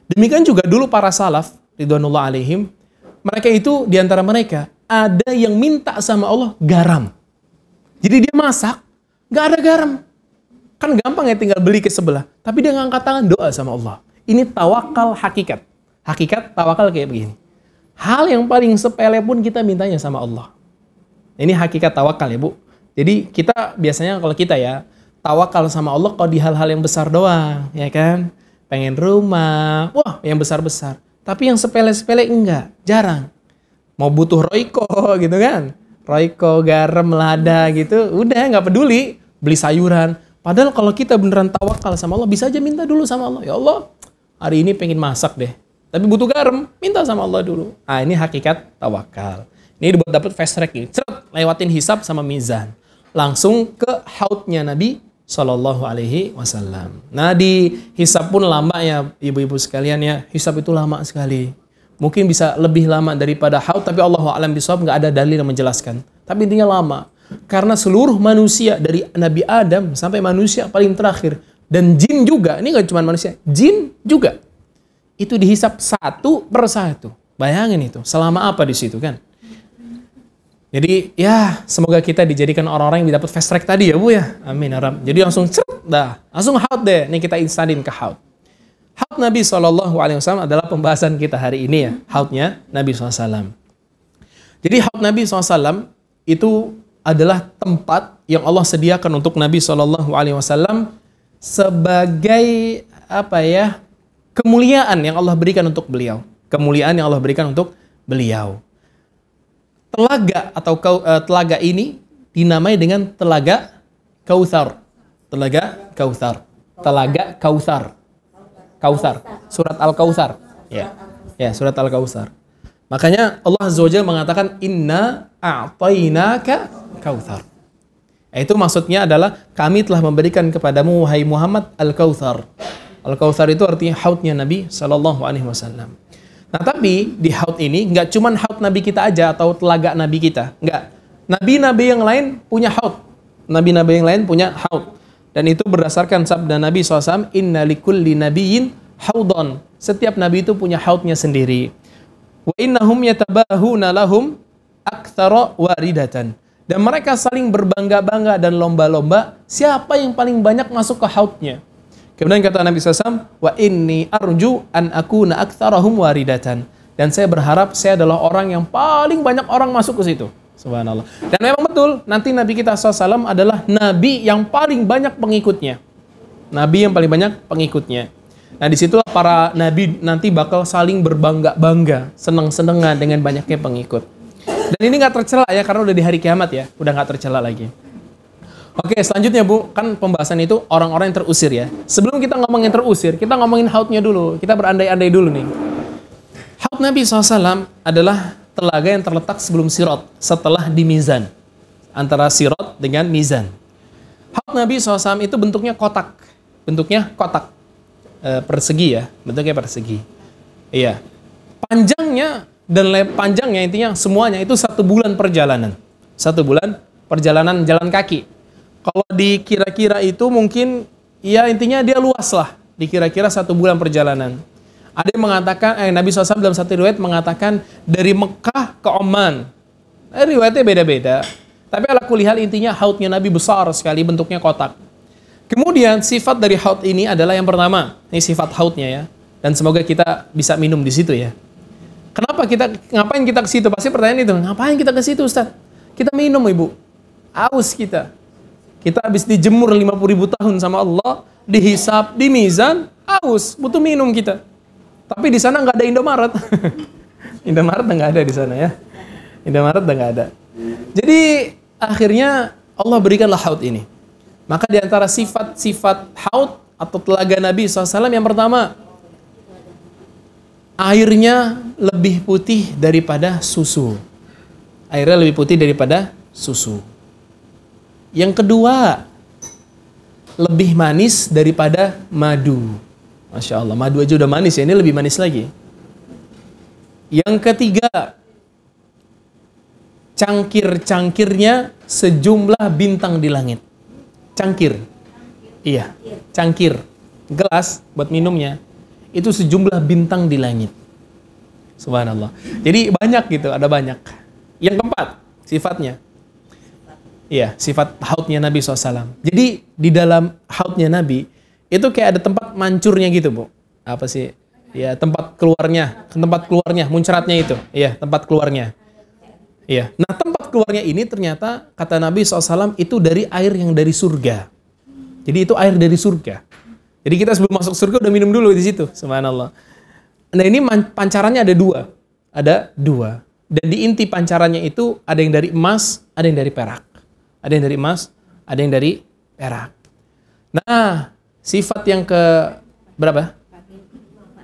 Demikian juga dulu para salaf ridwanullah alaihim, mereka itu diantara mereka ada yang minta sama Allah garam. Jadi dia masak, nggak ada garam. Kan gampang ya tinggal beli ke sebelah. Tapi dia ngangkat tangan doa sama Allah. Ini tawakal hakikat. Hakikat tawakal kayak begini. Hal yang paling sepele pun kita mintanya sama Allah. Ini hakikat tawakal ya, Bu. Jadi kita biasanya kalau kita ya, tawakal sama Allah kalau di hal-hal yang besar doang, ya kan? Pengen rumah, wah yang besar-besar. Tapi yang sepele-sepele enggak, jarang. Mau butuh roiko gitu kan? Roiko, garam, lada gitu, udah nggak peduli. Beli sayuran. Padahal kalau kita beneran tawakal sama Allah, bisa aja minta dulu sama Allah. Ya Allah, hari ini pengen masak deh. Tapi butuh garam, minta sama Allah dulu. Ah, ini hakikat tawakal. Ini buat dapat fast track nih. Ceret, lewatin hisab sama mizan. Langsung ke hautnya Nabi Sallallahu Alaihi Wasallam. Nah di hisab pun lama ya ibu-ibu sekalian ya. Hisab itu lama sekali. Mungkin bisa lebih lama daripada haut, tapi Allahu a'lam bishawab, nggak ada dalil yang menjelaskan. Tapi intinya lama. Karena seluruh manusia dari Nabi Adam sampai manusia paling terakhir. Dan jin juga, ini nggak cuma manusia, jin juga. Itu dihisab satu per satu. Bayangin itu, selama apa di situ kan? Jadi ya semoga kita dijadikan orang-orang yang dapat fast track tadi ya Bu ya. Amin ya Rabb. Jadi langsung ceret dah, langsung haut deh. Ini kita instanin ke haut. Haut Nabi SAW adalah pembahasan kita hari ini ya. Hautnya Nabi SAW. Jadi haut Nabi SAW itu adalah tempat yang Allah sediakan untuk Nabi SAW sebagai apa ya, kemuliaan yang Allah berikan untuk beliau. Kemuliaan yang Allah berikan untuk beliau. Telaga atau telaga ini dinamai dengan Telaga Kautsar. Telaga Kautsar. Telaga Kautsar. Kautsar. Surat Al-Kautsar. Ya. Ya, surat Al-Kautsar. Makanya Allah Azza wa Jalla mengatakan inna a'tainaka kautsar. Itu maksudnya adalah kami telah memberikan kepadamu wahai Muhammad Al-Kautsar. Al-Kautsar itu artinya hautnya Nabi sallallahu alaihi wasallam. Nah, tapi di haut ini nggak cuman haut Nabi kita aja atau telaga Nabi kita. Nggak. Nabi-nabi yang lain punya haut. Nabi-nabi yang lain punya haut. Dan itu berdasarkan sabda Nabi SAW, inna likulli nabiyyin haudon. Setiap Nabi itu punya hautnya sendiri. Wa innahum yatabahuna lahum aktsara waridatan. Dan mereka saling berbangga-bangga dan lomba-lomba siapa yang paling banyak masuk ke hautnya. Kemudian kata Nabi SAW, wa inni arju an akuna aktsarahum waridatan. Dan saya berharap saya adalah orang yang paling banyak orang masuk ke situ. Subhanallah. Dan memang betul, nanti Nabi kita SAW adalah Nabi yang paling banyak pengikutnya. Nabi yang paling banyak pengikutnya. Nah disitulah para Nabi nanti bakal saling berbangga-bangga, senang-senangan dengan banyaknya pengikut. Dan ini nggak tercela ya, karena udah di hari kiamat ya, udah nggak tercela lagi. Oke, selanjutnya Bu, kan pembahasan itu orang-orang yang terusir ya. Sebelum kita ngomongin terusir, kita ngomongin hautnya dulu. Kita berandai-andai dulu nih. Haut Nabi SAW adalah telaga yang terletak sebelum sirat, setelah di mizan. Antara sirat dengan mizan. Haut Nabi SAW itu bentuknya kotak. Bentuknya kotak. Persegi ya, bentuknya persegi. Iya. Panjangnya dan panjangnya intinya semuanya itu 1 bulan perjalanan. 1 bulan perjalanan jalan kaki. Kalau dikira-kira itu mungkin ya intinya dia luas lah. Dikira-kira 1 bulan perjalanan. Ada yang mengatakan, Nabi SAW dalam satu riwayat mengatakan dari Mekah ke Oman. Riwayatnya beda-beda. Tapi ala kulli hal intinya hautnya Nabi besar sekali, bentuknya kotak. Kemudian sifat dari haut ini adalah yang pertama. Ini sifat hautnya ya. Dan semoga kita bisa minum di situ ya. Ngapain kita ke situ? Pasti pertanyaan itu, ngapain kita ke situ Ustaz? Kita minum Ibu. Aus kita. Kita habis dijemur 50.000 tahun sama Allah, dihisap, di mizan, aus, butuh minum kita. Tapi di sana nggak ada Indomaret. Indomaret nggak ada di sana ya. Indomaret nggak ada. Jadi akhirnya Allah berikanlah haut ini. Maka di antara sifat-sifat haut atau telaga Nabi SAW yang pertama, airnya lebih putih daripada susu. Airnya lebih putih daripada susu. Yang kedua, lebih manis daripada madu. Masya Allah, madu aja udah manis ya, ini lebih manis lagi. Yang ketiga, cangkir-cangkirnya sejumlah bintang di langit. Cangkir. Iya, cangkir. Gelas buat minumnya. Itu sejumlah bintang di langit. Subhanallah. Jadi banyak gitu, ada banyak. Yang keempat, sifatnya. Iya, sifat hautnya Nabi SAW. Jadi di dalam hautnya Nabi itu kayak ada tempat mancurnya gitu, Bu. Apa sih? Ya, tempat keluarnya, muncratnya itu. Iya, tempat keluarnya. Iya. Nah, tempat keluarnya ini ternyata kata Nabi SAW itu dari air yang dari surga. Jadi itu air dari surga. Jadi kita sebelum masuk surga udah minum dulu di situ. Subhanallah. Nah, ini pancarannya ada dua. Ada dua. Dan di inti pancarannya itu ada yang dari emas, ada yang dari perak. Ada yang dari emas, ada yang dari perak. Nah, sifat yang ke berapa?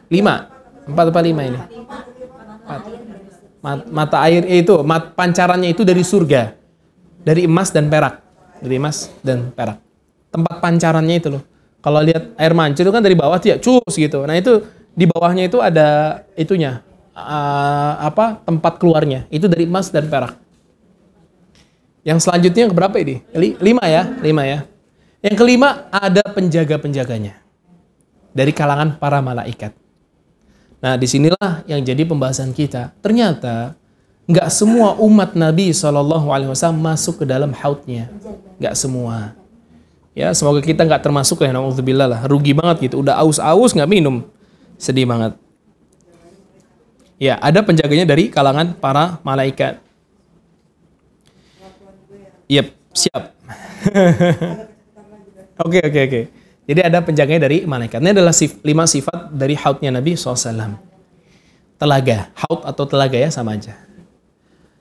5. 4 apa 5 ini? 4. Mata air itu, pancarannya itu dari surga. Dari emas dan perak. Dari emas dan perak. Tempat pancarannya itu loh. Kalau lihat air mancur itu kan dari bawah tuh ya, cus gitu. Nah, itu di bawahnya itu ada itunya. Tempat keluarnya. Itu dari emas dan perak. Yang selanjutnya yang berapa ini? 5 ya? 5 ya. Yang kelima, ada penjaga-penjaganya. Dari kalangan para malaikat. Nah, disinilah yang jadi pembahasan kita. Ternyata, nggak semua umat Nabi SAW masuk ke dalam hautnya. Nggak semua. Ya, semoga kita nggak termasuk ya, na'udzubillah lah. Rugi banget gitu. Udah aus-aus nggak minum. Sedih banget. Ya, ada penjaganya dari kalangan para malaikat. Yep, siap. Oke. Jadi ada penjaganya dari malaikat. Ini adalah 5 sifat dari hautnya Nabi SAW. Telaga, haut atau telaga ya sama aja.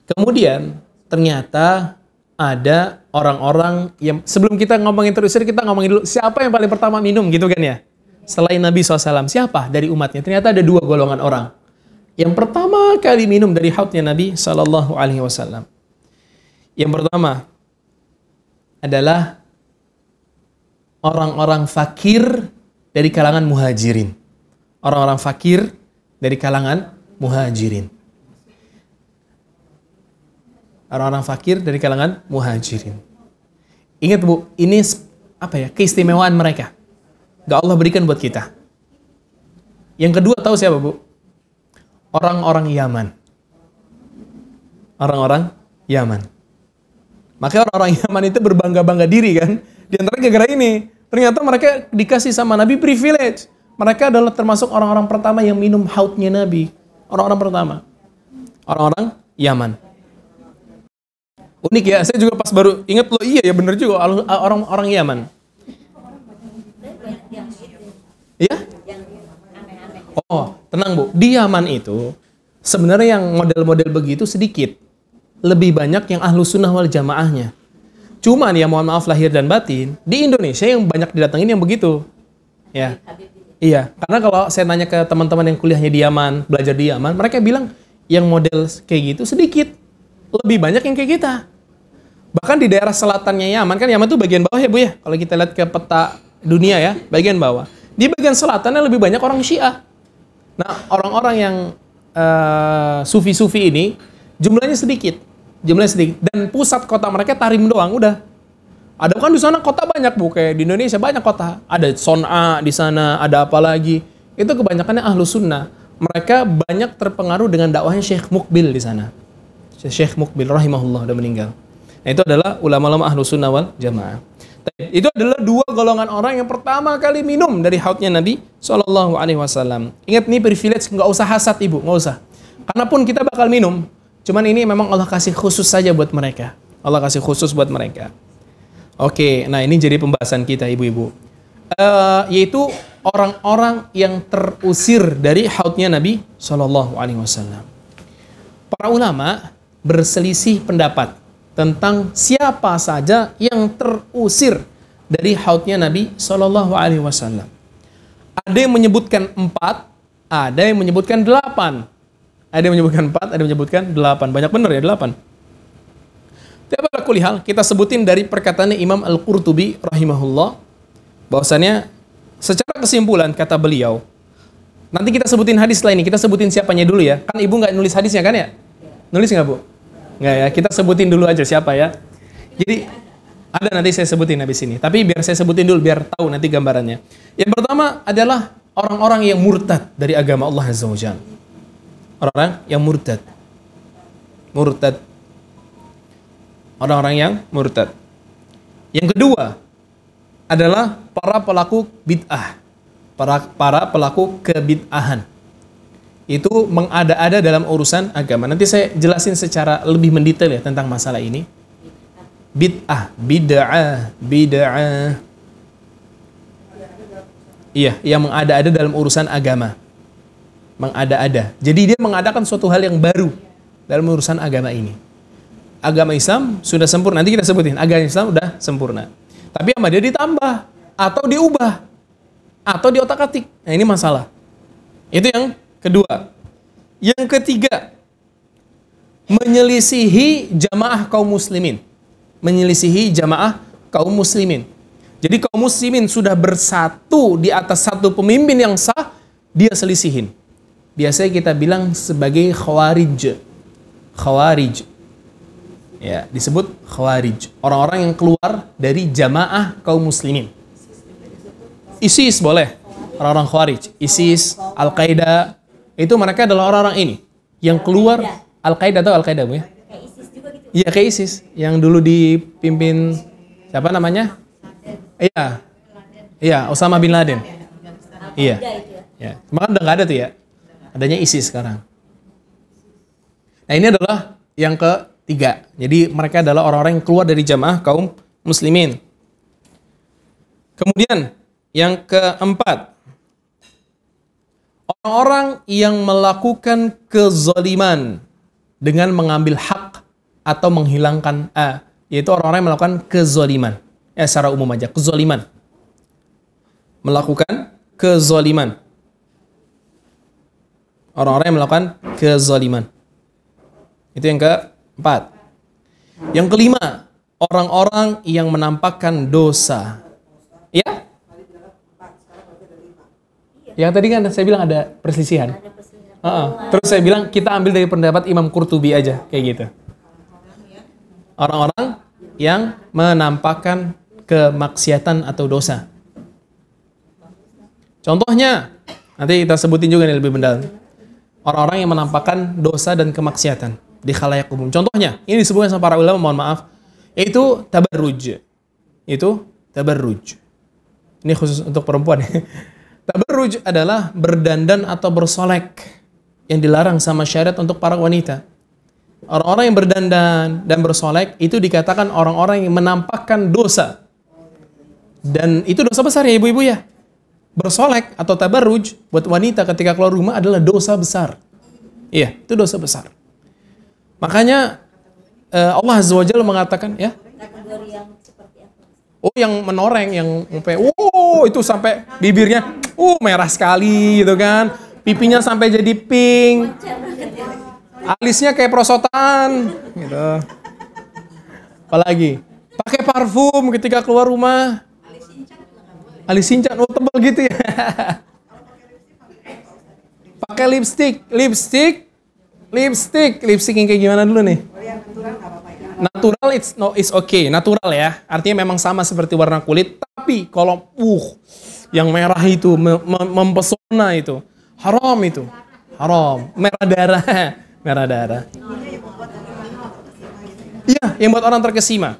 Kemudian ternyata ada orang-orang yang sebelum kita ngomongin terusir, kita ngomongin dulu siapa yang paling pertama minum gitu kan ya. Selain Nabi SAW, siapa dari umatnya? Ternyata ada 2 golongan orang. Yang pertama kali minum dari hautnya Nabi SAW. Yang pertama adalah orang-orang fakir dari kalangan muhajirin. Orang-orang fakir dari kalangan muhajirin. Orang-orang fakir dari kalangan muhajirin. Ingat Bu, ini keistimewaan mereka. Gak Allah berikan buat kita. Yang kedua tahu siapa Bu? Orang-orang Yaman. Orang-orang Yaman. Maka orang-orang Yaman itu berbangga-bangga diri kan. Di antara gara-gara ini. Ternyata mereka dikasih sama Nabi privilege. Mereka adalah termasuk orang-orang pertama yang minum hautnya Nabi. Orang-orang pertama. Orang-orang Yaman. Unik ya, saya juga pas baru ingat loh, iya ya bener juga orang-orang Yaman. Iya? Oh, tenang Bu. Di Yaman itu sebenarnya yang model-model begitu sedikit. Lebih banyak yang ahlu sunnah wal jamaahnya. Cuman ya mohon maaf lahir dan batin, di Indonesia yang banyak didatengin yang begitu. Ya. Iya, karena kalau saya nanya ke teman-teman yang kuliahnya di Yaman, belajar di Yaman, mereka bilang yang model kayak gitu sedikit. Lebih banyak yang kayak kita. Bahkan di daerah selatannya Yaman, kan Yaman tuh bagian bawah ya Bu ya. Kalau kita lihat ke peta dunia ya, bagian bawah. Di bagian selatannya lebih banyak orang Syiah. Nah, orang-orang yang sufi-sufi ini jumlahnya sedikit. Dan pusat kota mereka Tarim doang, udah. Ada kan di sana kota banyak Bu, kayak di Indonesia banyak kota. Ada Son'a di sana, ada apa lagi. Itu kebanyakannya ahlu sunnah. Mereka banyak terpengaruh dengan dakwahnya Syekh Mukbil di sana. Syekh Mukbil rahimahullah udah meninggal. Nah, itu adalah ulama-ulama ahlu sunnah wal jamaah. Itu adalah dua golongan orang yang pertama kali minum dari haudnya Nabi SAW. Ingat nih privilege, nggak usah hasad ibu, nggak usah. Karena pun kita bakal minum, cuman ini memang Allah kasih khusus saja buat mereka. Allah kasih khusus buat mereka. Oke, nah ini jadi pembahasan kita ibu-ibu. Yaitu orang-orang yang terusir dari haudnya Nabi SAW. Para ulama berselisih pendapat tentang siapa saja yang terusir dari haudnya Nabi SAW. Ada yang menyebutkan 4, ada yang menyebutkan 8. Ada yang menyebutkan 4, ada yang menyebutkan 8. Banyak benar ya 8. Tapi ala kulli hal, kita sebutin dari perkataan Imam Al-Qurtubi rahimahullah, bahwasannya secara kesimpulan kata beliau, nanti kita sebutin hadis lain, kita sebutin siapanya dulu ya. Kan ibu nggak nulis hadisnya kan ya? Nulis nggak Bu? Nggak ya, kita sebutin dulu aja siapa ya. Jadi ada, nanti saya sebutin habis ini. Tapi biar saya sebutin dulu, biar tahu nanti gambarannya. Yang pertama adalah orang-orang yang murtad dari agama Allah Azza wa Jalla. Orang-orang yang murtad. Orang-orang yang murtad. Yang kedua adalah para pelaku bid'ah. Para pelaku kebid'ahan. Itu mengada-ada dalam urusan agama. Nanti saya jelasin secara lebih mendetail ya tentang masalah ini. Bid'ah. Iya, yang mengada-ada dalam urusan agama. Mengada-ada. Jadi dia mengadakan suatu hal yang baru dalam urusan agama ini. Agama Islam sudah sempurna. Nanti kita sebutin. Agama Islam sudah sempurna. Tapi sama dia ditambah. Atau diubah. Atau diotak-atik. Nah ini masalah. Itu yang kedua. Yang ketiga. Menyelisihi jamaah kaum muslimin. Menyelisihi jamaah kaum muslimin. Jadi kaum muslimin sudah bersatu di atas satu pemimpin yang sah, dia selisihin. Biasanya kita bilang sebagai khawarij. Khawarij. Ya, disebut khawarij. Orang-orang yang keluar dari jamaah kaum muslimin. ISIS boleh. Orang-orang khawarij. ISIS, Al-Qaeda. Itu mereka adalah orang-orang ini. Yang keluar. Al-Qaeda atau Al-Qaeda Bu ya? Kayak ISIS juga gitu. Iya, kayak ISIS. Yang dulu dipimpin, siapa namanya? Iya. Iya, Osama bin Laden. Iya. Ya. Cuma kan udah nggak ada tuh ya. Adanya ISIS sekarang. Nah ini adalah yang ketiga. Jadi mereka adalah orang-orang yang keluar dari jamaah kaum muslimin. Kemudian yang keempat, orang-orang yang melakukan kezaliman dengan mengambil hak atau menghilangkan yaitu orang-orang yang melakukan kezaliman. Ya secara umum aja, kezaliman. Melakukan kezaliman. Orang-orang yang melakukan kezaliman. Itu yang keempat. Yang kelima, orang-orang yang menampakkan dosa. Ya? Yang tadi kan saya bilang ada perselisihan. Terus saya bilang kita ambil dari pendapat Imam Qurtubi aja, kayak gitu. Orang-orang yang menampakkan kemaksiatan atau dosa. Contohnya, nanti kita sebutin juga nih lebih mendalam. Orang-orang yang menampakkan dosa dan kemaksiatan di khalayak umum. Contohnya, ini disebutkan sama para ulama, mohon maaf, itu tabarruj. Itu tabarruj. Ini khusus untuk perempuan. Tabarruj adalah berdandan atau bersolek yang dilarang sama syariat untuk para wanita. Orang-orang yang berdandan dan bersolek itu dikatakan orang-orang yang menampakkan dosa. Dan itu dosa besar ya ibu-ibu ya. Bersolek atau tabarruj buat wanita ketika keluar rumah adalah dosa besar. Iya, itu dosa besar. Makanya Allah Azza wa Jalla mengatakan ya. kategori yang seperti apa? Oh, yang menoreng, yang sampai, itu sampai bibirnya, merah sekali gitu kan. Pipinya sampai jadi pink. Alisnya kayak prosotan gitu. Apalagi pakai parfum ketika keluar rumah. Alis sinchan, tebal gitu ya. Pakai lipstick yang kayak gimana dulu nih? Natural it's okay, natural ya. Artinya memang sama seperti warna kulit, tapi kalau yang merah itu mempesona itu, haram itu. Haram, merah darah. Iya, yang buat orang terkesima.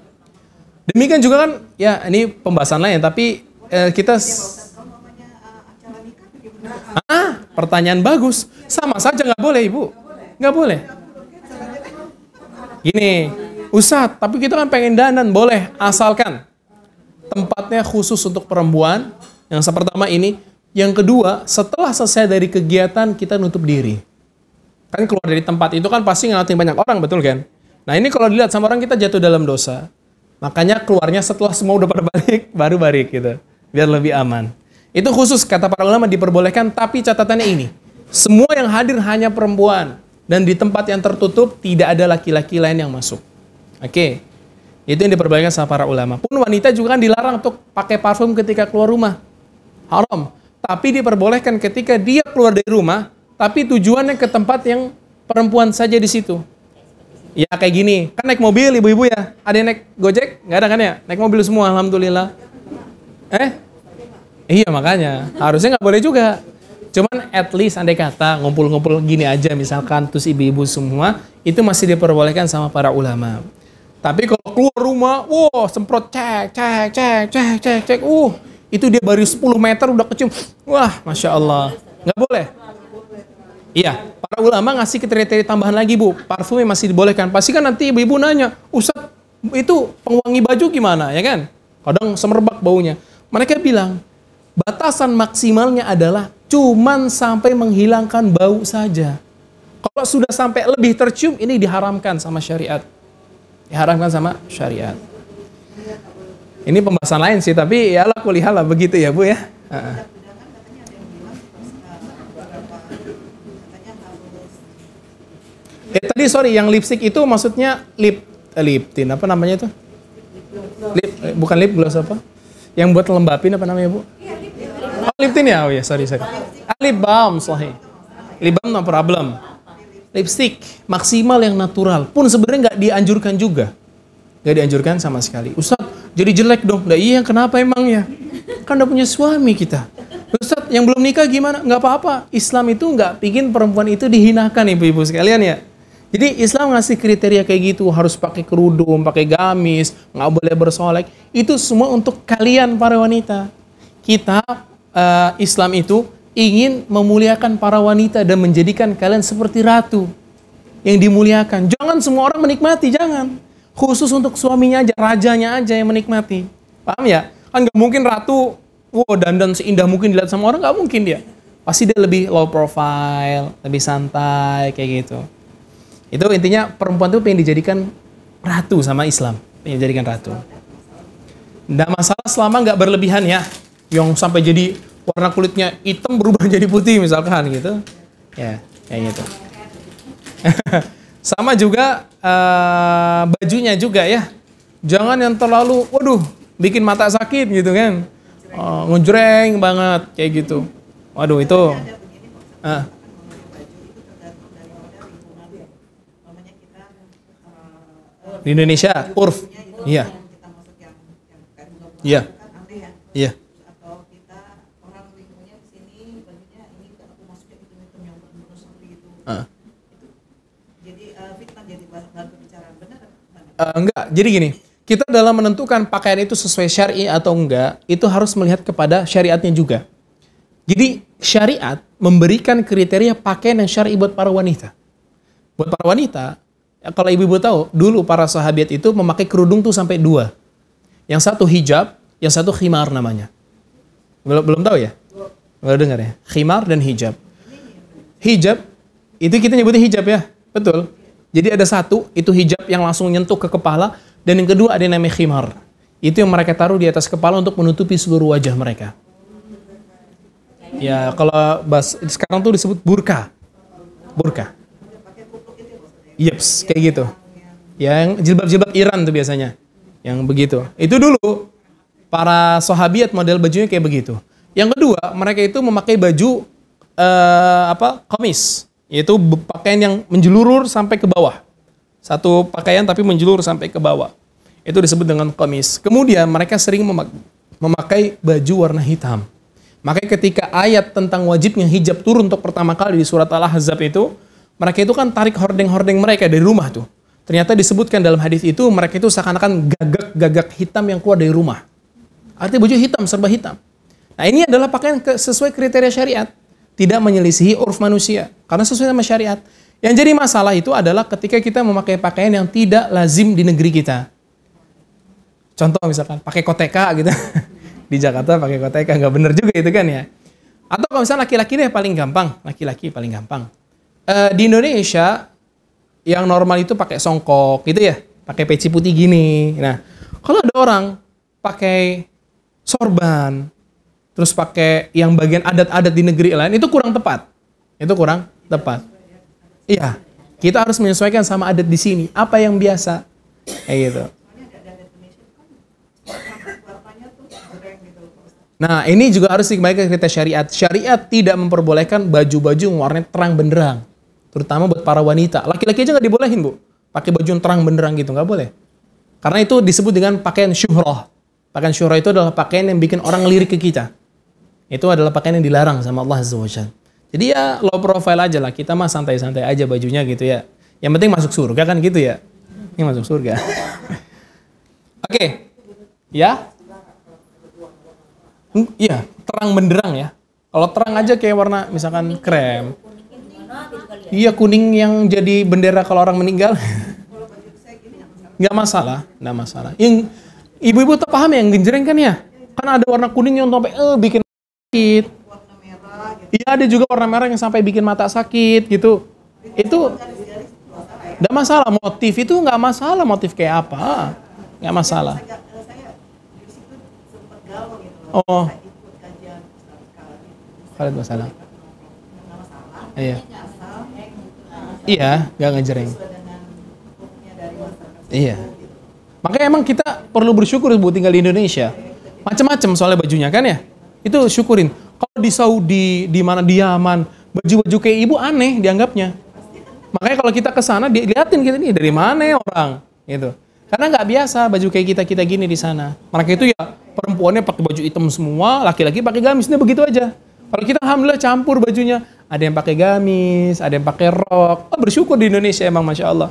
Demikian juga kan, ya ini pembahasan lain, tapi kita pertanyaan bagus. Sama saja nggak boleh, Ibu. Nggak boleh. Gini, Ustadz, tapi kita kan pengen dandan, boleh, asalkan tempatnya khusus untuk perempuan. Yang pertama ini, yang kedua, setelah selesai dari kegiatan kita nutup diri. Kan keluar dari tempat itu kan pasti ngeliatin banyak orang, betul kan? Nah ini kalau dilihat sama orang kita jatuh dalam dosa. Makanya keluarnya setelah semua udah pada balik, baru balik gitu. Biar lebih aman. Itu khusus kata para ulama diperbolehkan, tapi catatannya ini. Semua yang hadir hanya perempuan. Dan di tempat yang tertutup tidak ada laki-laki lain yang masuk. Oke. Itu yang diperbolehkan sama para ulama. Pun wanita juga kan dilarang untuk pakai parfum ketika keluar rumah. Haram. Tapi diperbolehkan ketika dia keluar dari rumah, tapi tujuannya ke tempat yang perempuan saja di situ. Ya kayak gini, kan naik mobil ibu-ibu ya. Ada yang naik Gojek? Nggak ada kan ya? Naik mobil semua, alhamdulillah. Iya makanya, harusnya nggak boleh juga. Cuman at least andai kata ngumpul-ngumpul gini aja misalkan, terus ibu-ibu semua, itu masih diperbolehkan sama para ulama. Tapi kalau keluar rumah, semprot cek, itu dia baru 10 meter udah kecium. Wah, Masya Allah. Nggak boleh. Iya, para ulama ngasih kriteria tambahan lagi, Bu. Parfumnya masih dibolehkan. Pasti kan nanti ibu-ibu nanya, Ustadz, itu pengwangi baju gimana, ya kan? Kadang semerbak baunya. Mereka bilang, batasan maksimalnya adalah cuman sampai menghilangkan bau saja. Kalau sudah sampai lebih tercium, ini diharamkan sama syariat. Diharamkan sama syariat. Ini pembahasan lain sih, tapi ya lah kuliah lah begitu ya, Bu ya. Tadi sorry, yang lipstick itu maksudnya lip tint, apa namanya itu? Bukan lip gloss apa? Yang buat lembapin apa namanya, Bu? Oh, lip tint ya? Oh ya, sorry. Lip balm, sahih. Lip balm no problem. Lipstick maksimal yang natural pun sebenarnya nggak dianjurkan juga. Nggak dianjurkan sama sekali. Ustadz, jadi jelek dong. Nah, iya, kenapa emang ya? Kan udah punya suami kita. Ustadz, yang belum nikah gimana? Nggak apa-apa. Islam itu nggak bikin perempuan itu dihinakan, ibu-ibu sekalian ya. Jadi Islam ngasih kriteria kayak gitu, harus pakai kerudung, pakai gamis, nggak boleh bersolek. Itu semua untuk kalian para wanita. Kita Islam itu ingin memuliakan para wanita dan menjadikan kalian seperti ratu yang dimuliakan. Jangan semua orang menikmati, jangan. Khusus untuk suaminya aja, rajanya aja yang menikmati. Paham ya? Kan nggak mungkin ratu, dandan seindah mungkin dilihat sama orang, nggak mungkin dia. Pasti dia lebih low profile, lebih santai, kayak gitu. Itu intinya perempuan tuh pengen dijadikan ratu sama Islam. Pengen dijadikan ratu. Nggak masalah selama nggak berlebihan ya. Yang sampai jadi warna kulitnya hitam berubah jadi putih misalkan gitu. Ya, kayak gitu. Sama juga bajunya juga ya. Jangan yang terlalu, bikin mata sakit gitu kan. Ngejreng banget kayak gitu. Waduh itu. Di Indonesia, urf. Iya. Iya. Iya. Enggak, jadi gini, kita dalam menentukan pakaian itu sesuai syar'i atau enggak, itu harus melihat kepada syariatnya juga. Jadi syariat memberikan kriteria pakaian yang syar'i buat para wanita. Buat para wanita, kalau ibu-ibu tahu, dulu para sahabat itu memakai kerudung tuh sampai 2. Yang satu hijab, yang satu khimar namanya. Belum tahu ya? Baru dengar ya? Khimar dan hijab. Hijab, itu kita nyebutnya hijab ya? Betul. Jadi ada satu, itu hijab yang langsung nyentuh ke kepala. Dan yang kedua ada yang namanya khimar. Itu yang mereka taruh di atas kepala untuk menutupi seluruh wajah mereka. Ya, kalau sekarang tuh disebut burka. Burka. Yeps, kayak gitu. Yang jilbab-jilbab Iran tuh biasanya. Yang begitu. Itu dulu para sahabiat model bajunya kayak begitu. Yang kedua, mereka itu memakai baju qamis, yaitu pakaian yang menjulur sampai ke bawah. Satu pakaian tapi menjulur sampai ke bawah. Itu disebut dengan qamis. Kemudian mereka sering memakai baju warna hitam. Makanya ketika ayat tentang wajibnya hijab turun untuk pertama kali di surat Al-Ahzab itu, mereka itu kan tarik hordeng-hordeng mereka dari rumah tuh. Ternyata disebutkan dalam hadis itu mereka itu seakan-akan gagak-gagak hitam yang keluar dari rumah. Artinya baju hitam, serba hitam. Nah, ini adalah pakaian sesuai kriteria syariat, tidak menyelisihi urf manusia karena sesuai sama syariat. Yang jadi masalah itu adalah ketika kita memakai pakaian yang tidak lazim di negeri kita. Contoh misalkan pakai koteka gitu. Di Jakarta pakai koteka nggak bener juga itu kan ya. Atau kalau misalnya laki-laki deh paling gampang, laki-laki paling gampang. Di Indonesia yang normal itu pakai songkok gitu ya, pakai peci putih gini. Nah, kalau ada orang pakai sorban, terus pakai yang bagian adat-adat di negeri lain, itu kurang tepat. Itu kurang tepat. Iya, kita harus menyesuaikan sama adat di sini. Apa yang biasa, kayak gitu. Nah, ini juga harus dikembalikan ke syariat. Syariat tidak memperbolehkan baju-baju yang warnanya terang benderang, terutama buat para wanita. Laki-laki aja nggak dibolehin, Bu. Pakai baju yang terang benderang gitu, nggak boleh. Karena itu disebut dengan pakaian syuhrah. Pakaian syuhrah itu adalah pakaian yang bikin orang lirik ke kita. Itu adalah pakaian yang dilarang sama Allah Azza wa Jalla. Jadi ya low profile aja lah. Kita mah santai-santai aja bajunya gitu ya. Yang penting masuk surga kan gitu ya. Ini masuk surga. Oke. Ya. Iya, terang benderang ya. Kalau terang aja kayak warna misalkan krem. Iya, kuning yang jadi bendera kalau orang meninggal. Nggak masalah, nggak masalah. Yang ibu-ibu tak paham yang genjreng kan ya? Kan ada warna kuning yang sampai bikin sakit. Iya, ada juga warna merah yang sampai bikin mata sakit gitu. Itu nggak masalah. Motif itu nggak masalah. Motif kayak apa? Nggak masalah. Oh, Khalid masalah. Iya. Iya, nggak ngejreng. Iya. Makanya emang kita perlu bersyukur buat tinggal di Indonesia. Macam-macam soalnya bajunya kan ya. Itu syukurin. Kalau di Saudi, di mana di Yaman, baju-baju kayak ibu aneh dianggapnya. Makanya kalau kita ke sana dilihatin kita nih dari mana ya orang, gitu. Karena nggak biasa baju kayak kita gini di sana. Mereka itu ya perempuannya pakai baju hitam semua, laki-laki pakai gamis, ini begitu aja. Kalau kita alhamdulillah campur bajunya, ada yang pakai gamis, ada yang pakai rok. Oh, bersyukur di Indonesia emang, masya Allah.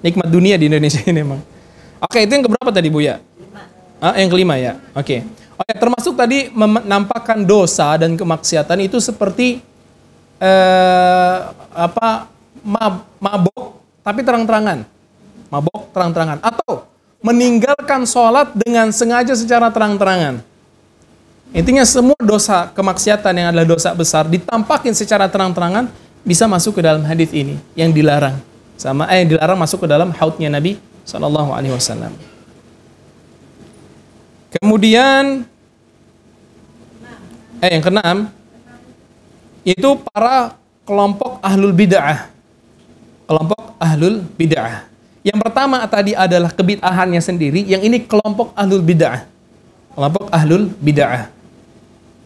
Nikmat dunia di Indonesia ini emang. Oke, itu yang keberapa tadi Bu ya? Yang kelima ya. Oke. Oh ya, termasuk tadi menampakkan dosa dan kemaksiatan itu seperti mabok tapi terang-terangan. Mabok terang-terangan atau meninggalkan sholat dengan sengaja secara terang-terangan. Intinya semua dosa kemaksiatan yang adalah dosa besar ditampakin secara terang-terangan bisa masuk ke dalam hadis ini yang dilarang. Yang dilarang masuk ke dalam haudnya Nabi SAW. Kemudian yang keenam itu para kelompok ahlul bid'ah. Kelompok ahlul bid'ah. Yang pertama tadi adalah kebid'ahannya sendiri, yang ini kelompok ahlul bid'ah. Kelompok ahlul bid'ah.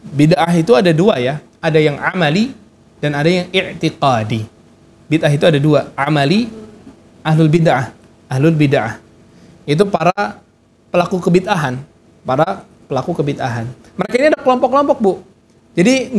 Bid'ah itu ada dua ya, ada yang amali dan ada yang i'tiqadi. Bid'ah itu ada dua, amali, ahlul bid'ah. Ahlul bid'ah itu para pelaku kebid'ahan, para pelaku kebid'ahan. Mereka ini ada kelompok-kelompok, Bu. Jadi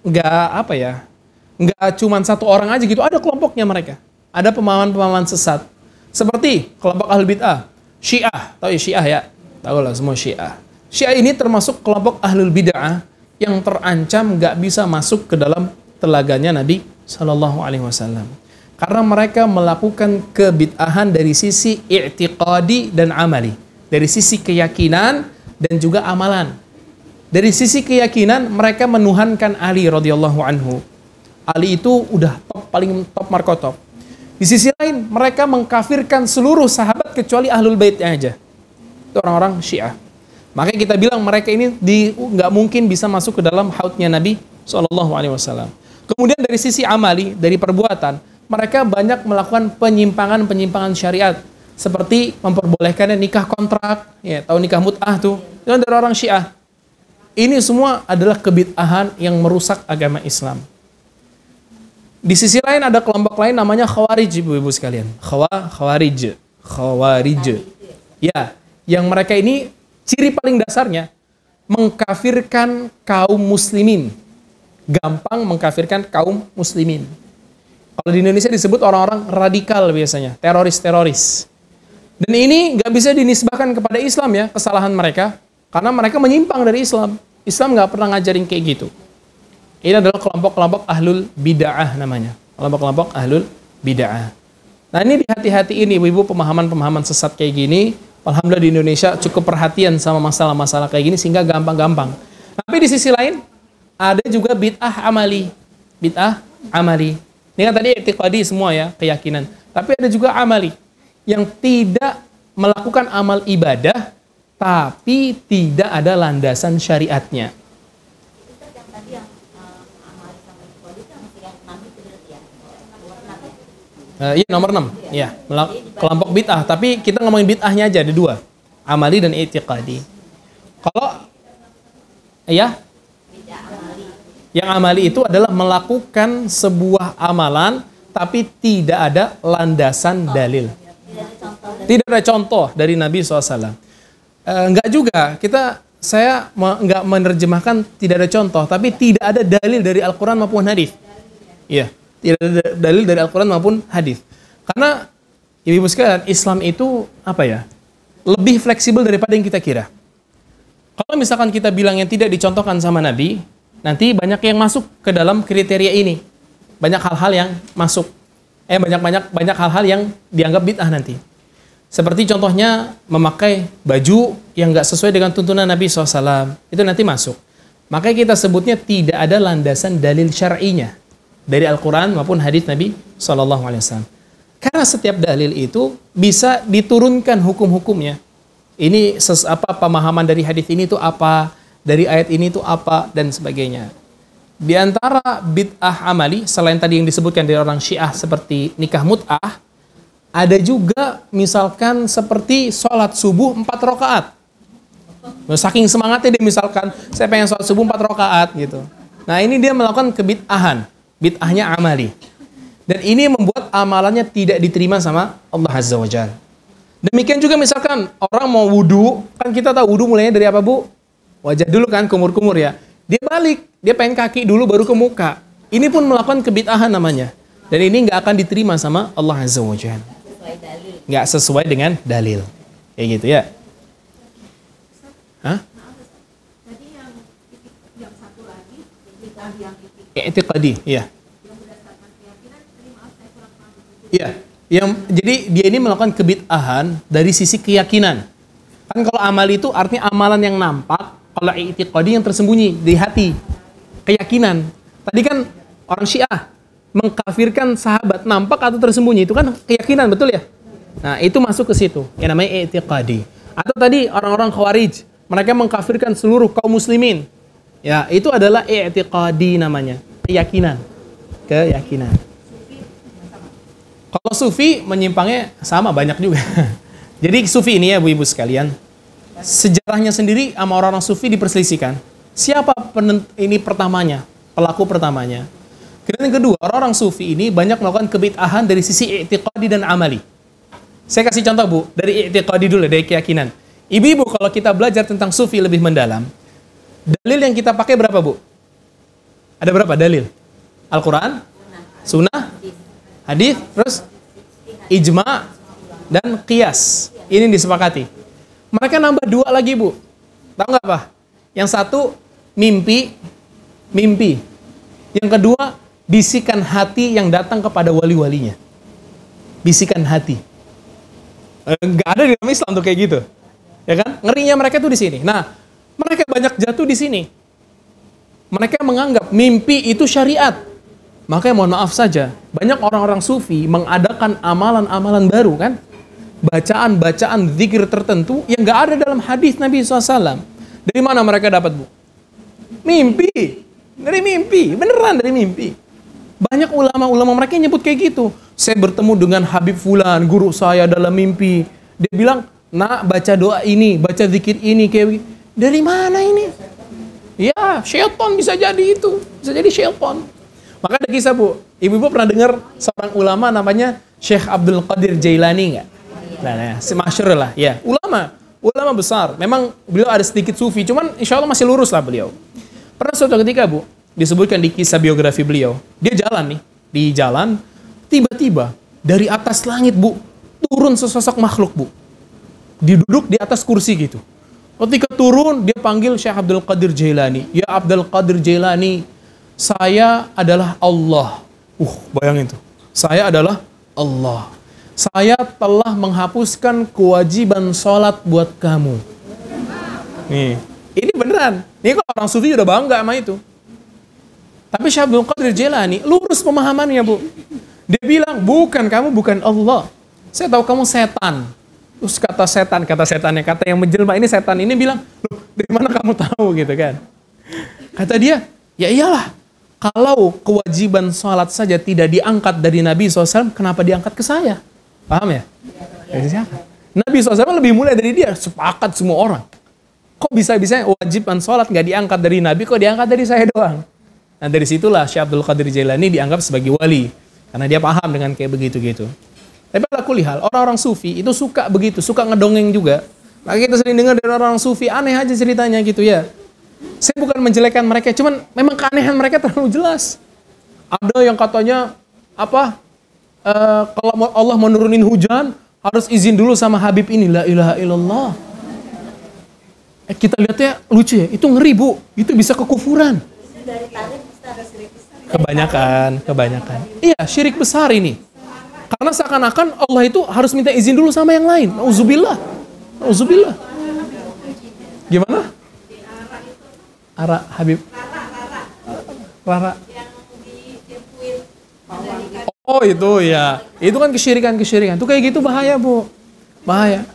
nggak cuman satu orang aja gitu, ada kelompoknya mereka. Ada pemahaman-pemahaman sesat. Seperti kelompok ahlul bid'ah, Syiah, tahu ya Syiah ya? Tahu lah semua Syiah. Syiah ini termasuk kelompok ahlul bid'ah yang terancam nggak bisa masuk ke dalam telaganya Nabi Shallallahu Alaihi Wasallam. Karena mereka melakukan kebid'ahan dari sisi i'tiqadi dan amali. Dari sisi keyakinan dan juga amalan. Dari sisi keyakinan mereka menuhankan Ali radhiyallahu anhu. Ali itu udah top, paling top markotop. Di sisi lain mereka mengkafirkan seluruh sahabat dibuat kecuali ahlul baitnya aja. Itu orang-orang Syiah. Makanya kita bilang mereka ini nggak mungkin bisa masuk ke dalam haudnya Nabi SAW. Kemudian dari sisi amali, dari perbuatan, mereka banyak melakukan penyimpangan-penyimpangan syariat. Seperti memperbolehkannya nikah kontrak, ya, tahu nikah mut'ah tuh, itu dari orang Syiah. Ini semua adalah kebid'ahan yang merusak agama Islam. Di sisi lain ada kelompok lain namanya Khawarij, ibu-ibu sekalian. Khawarij. Ya, yang mereka ini ciri paling dasarnya mengkafirkan kaum muslimin. Gampang mengkafirkan kaum muslimin. Kalau di Indonesia disebut orang-orang radikal biasanya, teroris-teroris. Dan ini nggak bisa dinisbahkan kepada Islam ya, kesalahan mereka. Karena mereka menyimpang dari Islam. Islam nggak pernah ngajarin kayak gitu. Ini adalah kelompok-kelompok ahlul bid'ah namanya. Kelompok-kelompok ahlul bid'ah. Nah ini hati-hati ini, ibu-ibu, pemahaman-pemahaman sesat kayak gini. Alhamdulillah di Indonesia cukup perhatian sama masalah-masalah kayak gini sehingga gampang-gampang. Tapi di sisi lain, ada juga bid'ah amali. Bid'ah amali. Ini kan tadi i'tiqadi semua ya, keyakinan. Tapi ada juga amali. Yang tidak melakukan amal ibadah, tapi tidak ada landasan syariatnya. Iya, nomor 6. Ya, kelompok bid'ah. Tapi kita ngomongin bid'ahnya aja, ada dua. Amali dan i'tiqadi. Kalau ya, yang amali itu adalah melakukan sebuah amalan tapi tidak ada landasan dalil. Tidak ada contoh dari Nabi SAW. Enggak juga, saya enggak menerjemahkan tidak ada contoh, tapi tidak ada dalil dari Al-Quran maupun hadis. Iya, tidak ada dalil dari Al-Quran maupun hadis. Karena ibu-ibu sekalian, Islam itu apa ya? Lebih fleksibel daripada yang kita kira. Kalau misalkan kita bilang yang tidak dicontohkan sama Nabi, nanti banyak yang masuk ke dalam kriteria ini. Banyak hal-hal yang masuk. Banyak hal-hal yang dianggap bid'ah nanti. Seperti contohnya memakai baju yang nggak sesuai dengan tuntunan Nabi SAW. Itu nanti masuk. Makanya kita sebutnya tidak ada landasan dalil syar'inya dari Al-Quran maupun hadis Nabi SAW. Karena setiap dalil itu bisa diturunkan hukum-hukumnya. Ini pemahaman dari hadis ini itu apa, dari ayat ini itu apa, dan sebagainya. Di antara bid'ah amali, selain tadi yang disebutkan dari orang Syiah seperti nikah mut'ah, ada juga misalkan seperti sholat subuh 4 rakaat. Saking semangatnya dia misalkan, saya pengen sholat subuh 4 rakaat gitu. Nah ini dia melakukan kebid'ahan, bid'ahnya amali. Dan ini membuat amalannya tidak diterima sama Allah Azza wa Jalla. Demikian juga misalkan orang mau wudu, kan kita tahu wudu mulainya dari apa, Bu? Wajah dulu kan, kumur-kumur ya. Dia balik, dia pengen kaki dulu baru ke muka. Ini pun melakukan kebid'ahan namanya. Dan ini nggak akan diterima sama Allah Azza wa Jalla. Nggak sesuai dengan dalil. Kayak gitu ya. Hah? I'tiqadi, iya. Iya. Jadi dia ini melakukan kebid'ahan dari sisi keyakinan. Kan kalau amal itu artinya amalan yang nampak, kalau i'tiqadi yang tersembunyi di hati, keyakinan. Tadi kan orang Syiah mengkafirkan sahabat nampak atau tersembunyi, itu kan keyakinan, betul ya? Nah, itu masuk ke situ, yang namanya i'tiqadi. Atau tadi orang-orang Khawarij, mereka mengkafirkan seluruh kaum muslimin. Ya, itu adalah i'tiqadi namanya, keyakinan. Keyakinan. Kalau sufi menyimpangnya sama, banyak juga. Jadi sufi ini ya, Bu Ibu sekalian, sejarahnya sendiri sama orang-orang sufi diperselisihkan. Siapa ini pertamanya, pelaku pertamanya? Kemudian yang kedua, orang-orang sufi ini banyak melakukan kebid'ahan dari sisi i'tiqadi dan amali. Saya kasih contoh, Bu, dari i'tiqadi dulu, dari keyakinan. Ibu-ibu, kalau kita belajar tentang sufi lebih mendalam, dalil yang kita pakai berapa, Bu? Ada berapa dalil? Al-Quran, Sunnah, hadis, terus ijma, dan qiyas. Ini disepakati. Mereka nambah 2 lagi, Bu. Tahu nggak apa? Yang satu, mimpi. Yang kedua, bisikan hati yang datang kepada wali-walinya. Bisikan hati. Nggak ada di dalam Islam tuh kayak gitu. Ya kan? Ngerinya mereka tuh di sini. Nah, mereka banyak jatuh di sini. Mereka menganggap mimpi itu syariat. Makanya mohon maaf saja, banyak orang-orang sufi mengadakan amalan-amalan baru kan? bacaan-bacaan zikir tertentu yang nggak ada dalam hadis Nabi SAW. Dari mana mereka dapat, Bu? Mimpi. Dari mimpi. Beneran dari mimpi. Banyak ulama-ulama mereka yang nyebut kayak gitu. Saya bertemu dengan Habib Fulan, guru saya dalam mimpi. Dia bilang, nak baca doa ini, baca zikir ini. Kayak begini. Dari mana ini? Ya, syaitan bisa jadi itu. Bisa jadi syaitan. Maka ada kisah, Bu. Ibu-ibu pernah dengar seorang ulama namanya Syekh Abdul Qadir Jailani nggak? Nah, masyhur lah. Ya, ulama besar. Memang beliau ada sedikit sufi, cuman insya Allah masih lurus lah beliau. Pernah suatu ketika, Bu, disebutkan di kisah biografi beliau, dia jalan nih, di jalan, tiba-tiba dari atas langit, Bu, turun sesosok makhluk, Bu. Diduduk di atas kursi gitu. Ketika turun, dia panggil Syekh Abdul Qadir Jailani. Ya Abdul Qadir Jailani, saya adalah Allah. Bayangin tuh. Saya adalah Allah. Saya telah menghapuskan kewajiban sholat buat kamu. Nih, ini beneran. Ini kalau orang sufi udah bangga sama itu. Tapi Syekh Abdul Qadir Jailani lurus pemahamannya, Bu. Dia bilang, kamu bukan Allah. Saya tahu kamu setan. Terus kata setannya, kata yang menjelma ini setan ini bilang, loh, dari mana kamu tahu gitu kan? Kata dia, ya iyalah, kalau kewajiban sholat saja tidak diangkat dari Nabi SAW, kenapa diangkat ke saya? Paham ya? Dari siapa? Nabi SAW lebih mulia dari dia, sepakat semua orang. Kok bisa-bisanya kewajiban sholat nggak diangkat dari Nabi, kok diangkat dari saya doang? Nah dari situlah Syekh Abdul Qadir Jailani dianggap sebagai wali, karena dia paham dengan kayak begitu-gitu. Tapi ala kulli hal, orang-orang sufi itu suka begitu, suka ngedongeng juga. Maka kita sering dengar dari orang sufi, aneh aja ceritanya gitu ya. Saya bukan menjelekkan mereka, cuman memang keanehan mereka terlalu jelas. Ada yang katanya, kalau Allah mau nurunin hujan, harus izin dulu sama Habib ini, la ilaha illallah. Kita lihatnya lucu ya, itu ngeri, Bu. Itu bisa kekufuran. Kebanyakan. Iya, syirik besar ini. Karena seakan-akan Allah itu harus minta izin dulu sama yang lain. Nauzubillah. Gimana? Habib. Rara. Oh itu ya. Itu kan kesyirikan. Itu kayak gitu bahaya, Bu. Bahaya.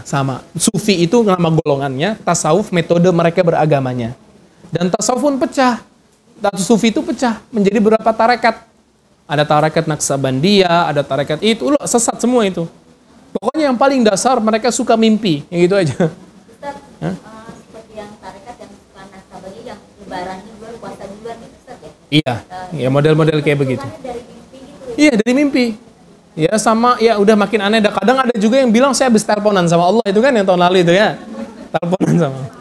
Sama. Sufi itu nama golongannya, tasawuf metode mereka beragamanya. Dan tasawuf pun pecah. Sufi itu pecah menjadi beberapa tarekat. Ada tarekat Naqsabandiyah, ada tarekat itu, sesat semua itu. Pokoknya yang paling dasar mereka suka mimpi, yang gitu aja. Ustaz, seperti yang tarekat yang suka Naqsabandiyah yang lebaran duluan, puasa duluan gitu, Ustaz ya? Iya, model-model kayak begitu. Dari mimpi gitu. Iya, dari mimpi. Ya sama, ya udah makin aneh. Kadang ada juga yang bilang saya habis teleponan sama Allah, itu kan yang tahun lalu itu ya. Teleponan sama Allah.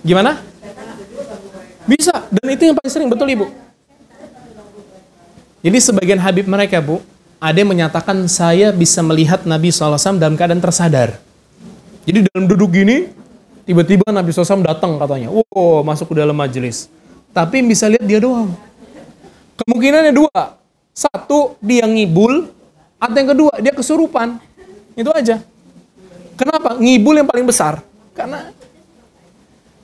Gimana? Bisa, dan itu yang paling sering, betul Ibu. Jadi sebagian Habib mereka, Bu, ada yang menyatakan saya bisa melihat Nabi SAW dalam keadaan tersadar. Jadi dalam duduk gini, tiba-tiba Nabi SAW datang katanya. Masuk ke dalam majelis. Tapi yang bisa lihat dia doang. Kemungkinannya dua. Satu, dia ngibul. Atau yang kedua, dia kesurupan. Itu aja. Kenapa? Ngibul yang paling besar.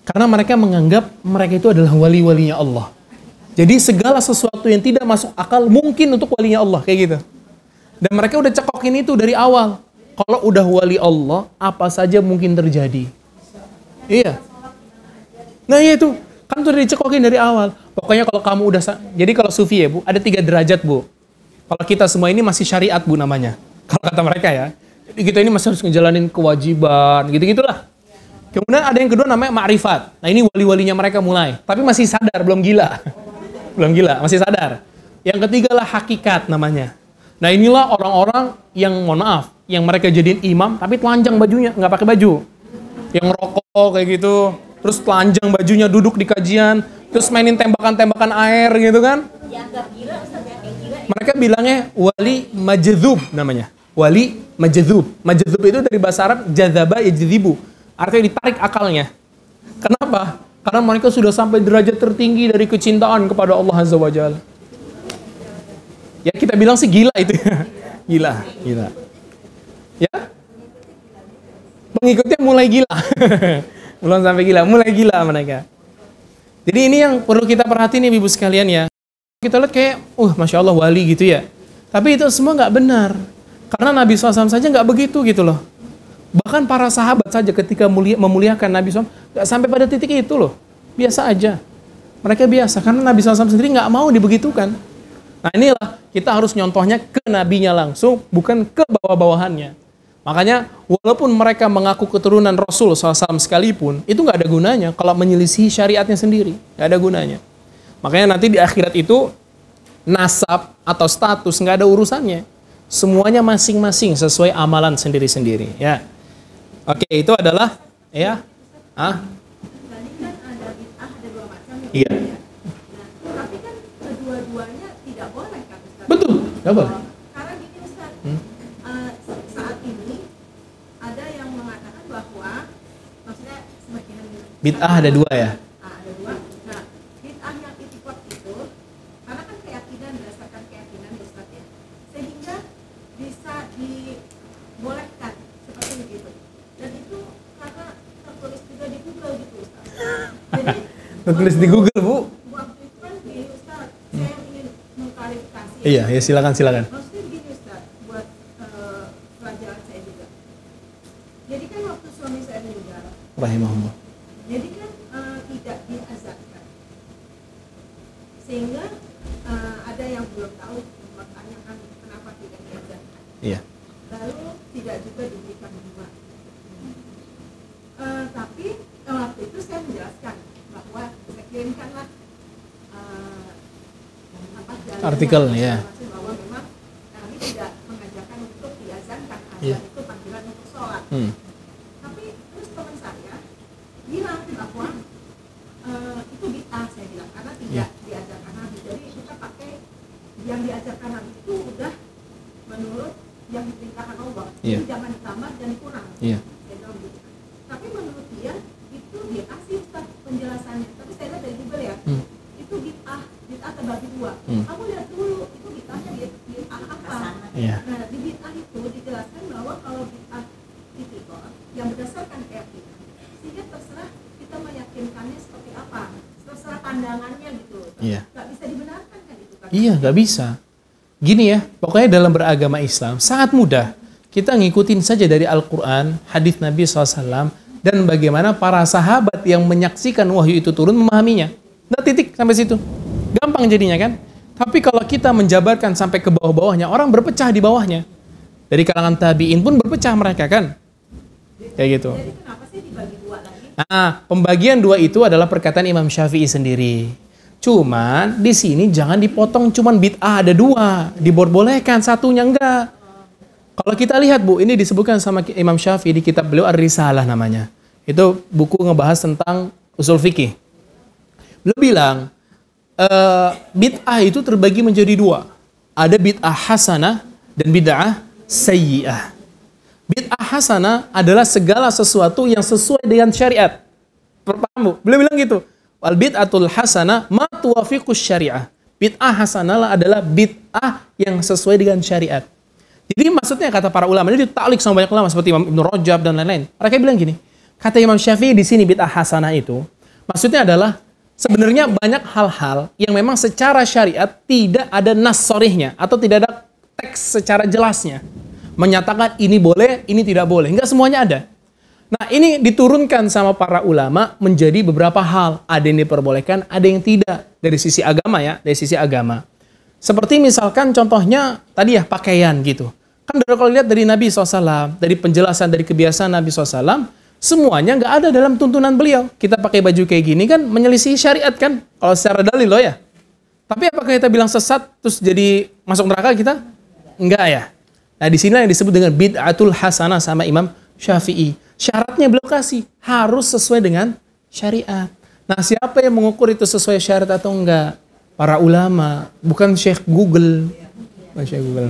Karena mereka menganggap mereka itu adalah wali-walinya Allah. Jadi segala sesuatu yang tidak masuk akal mungkin untuk walinya Allah, kayak gitu. Dan mereka udah cekokin itu dari awal. Kalau udah wali Allah, apa saja mungkin terjadi. Iya. Nah iya itu, kan udah dicekokin dari awal. Pokoknya kalau kamu udah, jadi kalau sufi ya Bu, ada 3 derajat Bu. Kalau kita semua ini masih syariat Bu namanya. Kalau kata mereka ya. Jadi kita ini masih harus ngejalanin kewajiban, gitu-gitulah. Kemudian ada yang kedua namanya ma'rifat. Nah ini wali-walinya mereka mulai. Tapi masih sadar, belum gila. Belum gila, masih sadar. Yang ketiga lah hakikat namanya. Nah inilah orang-orang yang, mohon maaf, yang mereka jadiin imam, tapi telanjang bajunya, nggak pakai baju. Yang rokok kayak gitu, terus telanjang bajunya, duduk di kajian, terus mainin tembakan-tembakan air gitu kan. Dianggap gila, Ustaz, ya, kayak gila. Mereka bilangnya wali majdzub namanya. Wali majdzub. Majdzub itu dari bahasa Arab jadzaba yajdzibu. Artinya ditarik akalnya. Kenapa? Karena mereka sudah sampai derajat tertinggi dari kecintaan kepada Allah Azza wa Jalla. Ya kita bilang sih gila itu ya. Gila. Ya? Pengikutnya mulai gila. Belum sampai gila, mulai gila mereka. Jadi ini yang perlu kita perhatiin nih Ibu sekalian ya. Kita lihat kayak, Masya Allah wali gitu ya. Tapi itu semua nggak benar. Karena Nabi SAW saja nggak begitu gitu loh. Bahkan para sahabat saja ketika memuliakan Nabi SAW, nggak sampai pada titik itu loh. Biasa aja. Mereka biasa, karena Nabi SAW sendiri nggak mau dibegitukan. Nah inilah, kita harus nyontohnya ke nabinya langsung, bukan ke bawah-bawahannya. Makanya, walaupun mereka mengaku keturunan Rasul SAW sekalipun, itu nggak ada gunanya kalau menyelisihi syariatnya sendiri. Nggak ada gunanya. Makanya nanti di akhirat itu, nasab atau status nggak ada urusannya. Semuanya masing-masing sesuai amalan sendiri-sendiri. Ya. Oke, itu adalah, ya. Iya. Nah, tapi kan kedua-duanya tidak boleh kan Ustaz? Betul, nggak boleh. Karena gini Ustaz, saat ini ada yang mengatakan bahwa, maksudnya sebagian Bid'ah ada dua ya? Ada dua. Nah, bid'ah yang itikad itu, karena kan keyakinan berdasarkan keyakinan Ustaz ya, sehingga bisa dibolehkan seperti begitu. Dan itu karena tertulis juga di Google gitu Ustaz. Jadi Tulis di Google, Bu. waktu itu kan gini Ustaz, saya ingin mengklarifikasi. Iya, ya silakan. Maksudnya begini Ustaz, buat pelajaran saya juga. Jadi kan waktu suami saya meninggal, Rahimahullah. jadi kan tidak diazankan. Sehingga ada yang belum tahu mempertanyakan kenapa tidak diazankan. Iya. Lalu tidak juga diberikan bunga. Tapi waktu itu saya menjelaskan bahwa saya kirimkanlah artikel ya, bahwa memang kami tidak mengajarkan untuk diazankan, Iya. itu panggilan untuk sholat. Tapi terus teman saya bilang bahwa itu bid'ah, saya bilang, karena tidak diajarkan Nabi. Jadi kita pakai yang diajarkan Nabi itu udah menurut yang diperintahkan Allah. Iya. Jadi jangan ditambah dan dikurang. Iya. Saya bilang gitu. Tapi menurut dia itu dia kasih Ustaz penjelasannya. Tapi saya lihat dari Google ya, itu bid'ah terbagi dua. Kamu lihat dulu itu bid'ahnya bid'ah apa? Iya. Nah di bid'ah itu dijelaskan bahwa kalau bid'ah itu yang berdasarkan keyakinan, sehingga terserah kita meyakinkannya seperti apa, terserah pandangannya gitu. Iya. Gak bisa dibenarkan kan itu kan? Iya, nggak bisa. Gini ya, pokoknya dalam beragama Islam sangat mudah. Kita ngikutin saja dari Al-Quran, hadis Nabi SAW, dan bagaimana para sahabat yang menyaksikan wahyu itu turun memahaminya. Nah, titik sampai situ. Gampang jadinya kan? Tapi kalau kita menjabarkan sampai ke bawah-bawahnya, orang berpecah di bawahnya. Dari kalangan tabi'in pun berpecah mereka kan? Kayak gitu. Jadi kenapa sih dibagi dua lagi? Nah, pembagian dua itu adalah perkataan Imam Syafi'i sendiri. Cuman di sini jangan dipotong cuman bid'ah ada dua, dibolehkan satunya enggak. Kalau kita lihat Bu, ini disebutkan sama Imam Syafi'i di kitab beliau Ar-Risalah namanya. Itu buku ngebahas tentang usul fikih. Beliau bilang bid'ah itu terbagi menjadi dua. Ada bid'ah hasanah dan bid'ah sayyi'ah. Bid'ah hasanah adalah segala sesuatu yang sesuai dengan syariat. Paham Bu? Beliau bilang gitu. Wal bid'atul hasanah ma tuwafiqus syariah. Bid'ah hasanah adalah bid'ah yang sesuai dengan syariat. Jadi maksudnya kata para ulama, ini ditaklik sama banyak ulama seperti Imam Ibnu Rajab dan lain-lain. Mereka bilang gini, kata Imam Syafi'i di sini bid'ah hasanah itu, maksudnya adalah sebenarnya banyak hal-hal yang memang secara syariat tidak ada nas sorihnya atau tidak ada teks secara jelasnya. Menyatakan ini boleh, ini tidak boleh. Enggak semuanya ada. Nah ini diturunkan sama para ulama menjadi beberapa hal. Ada yang diperbolehkan, ada yang tidak. Dari sisi agama ya, dari sisi agama. Seperti misalkan contohnya tadi ya pakaian gitu. Kan kalau lihat dari Nabi SAW, dari penjelasan, dari kebiasaan Nabi SAW, semuanya nggak ada dalam tuntunan beliau. Kita pakai baju kayak gini kan menyelisih syariat kan, kalau secara dalil loh ya. Tapi apakah kita bilang sesat terus jadi masuk neraka kita? Enggak ya. Nah di sini yang disebut dengan bid'atul hasanah sama Imam Syafi'i. Syaratnya beliau kasih harus sesuai dengan syariat. Nah siapa yang mengukur itu sesuai syariat atau enggak? Para ulama, bukan Syekh Google. Bukan Syekh Google.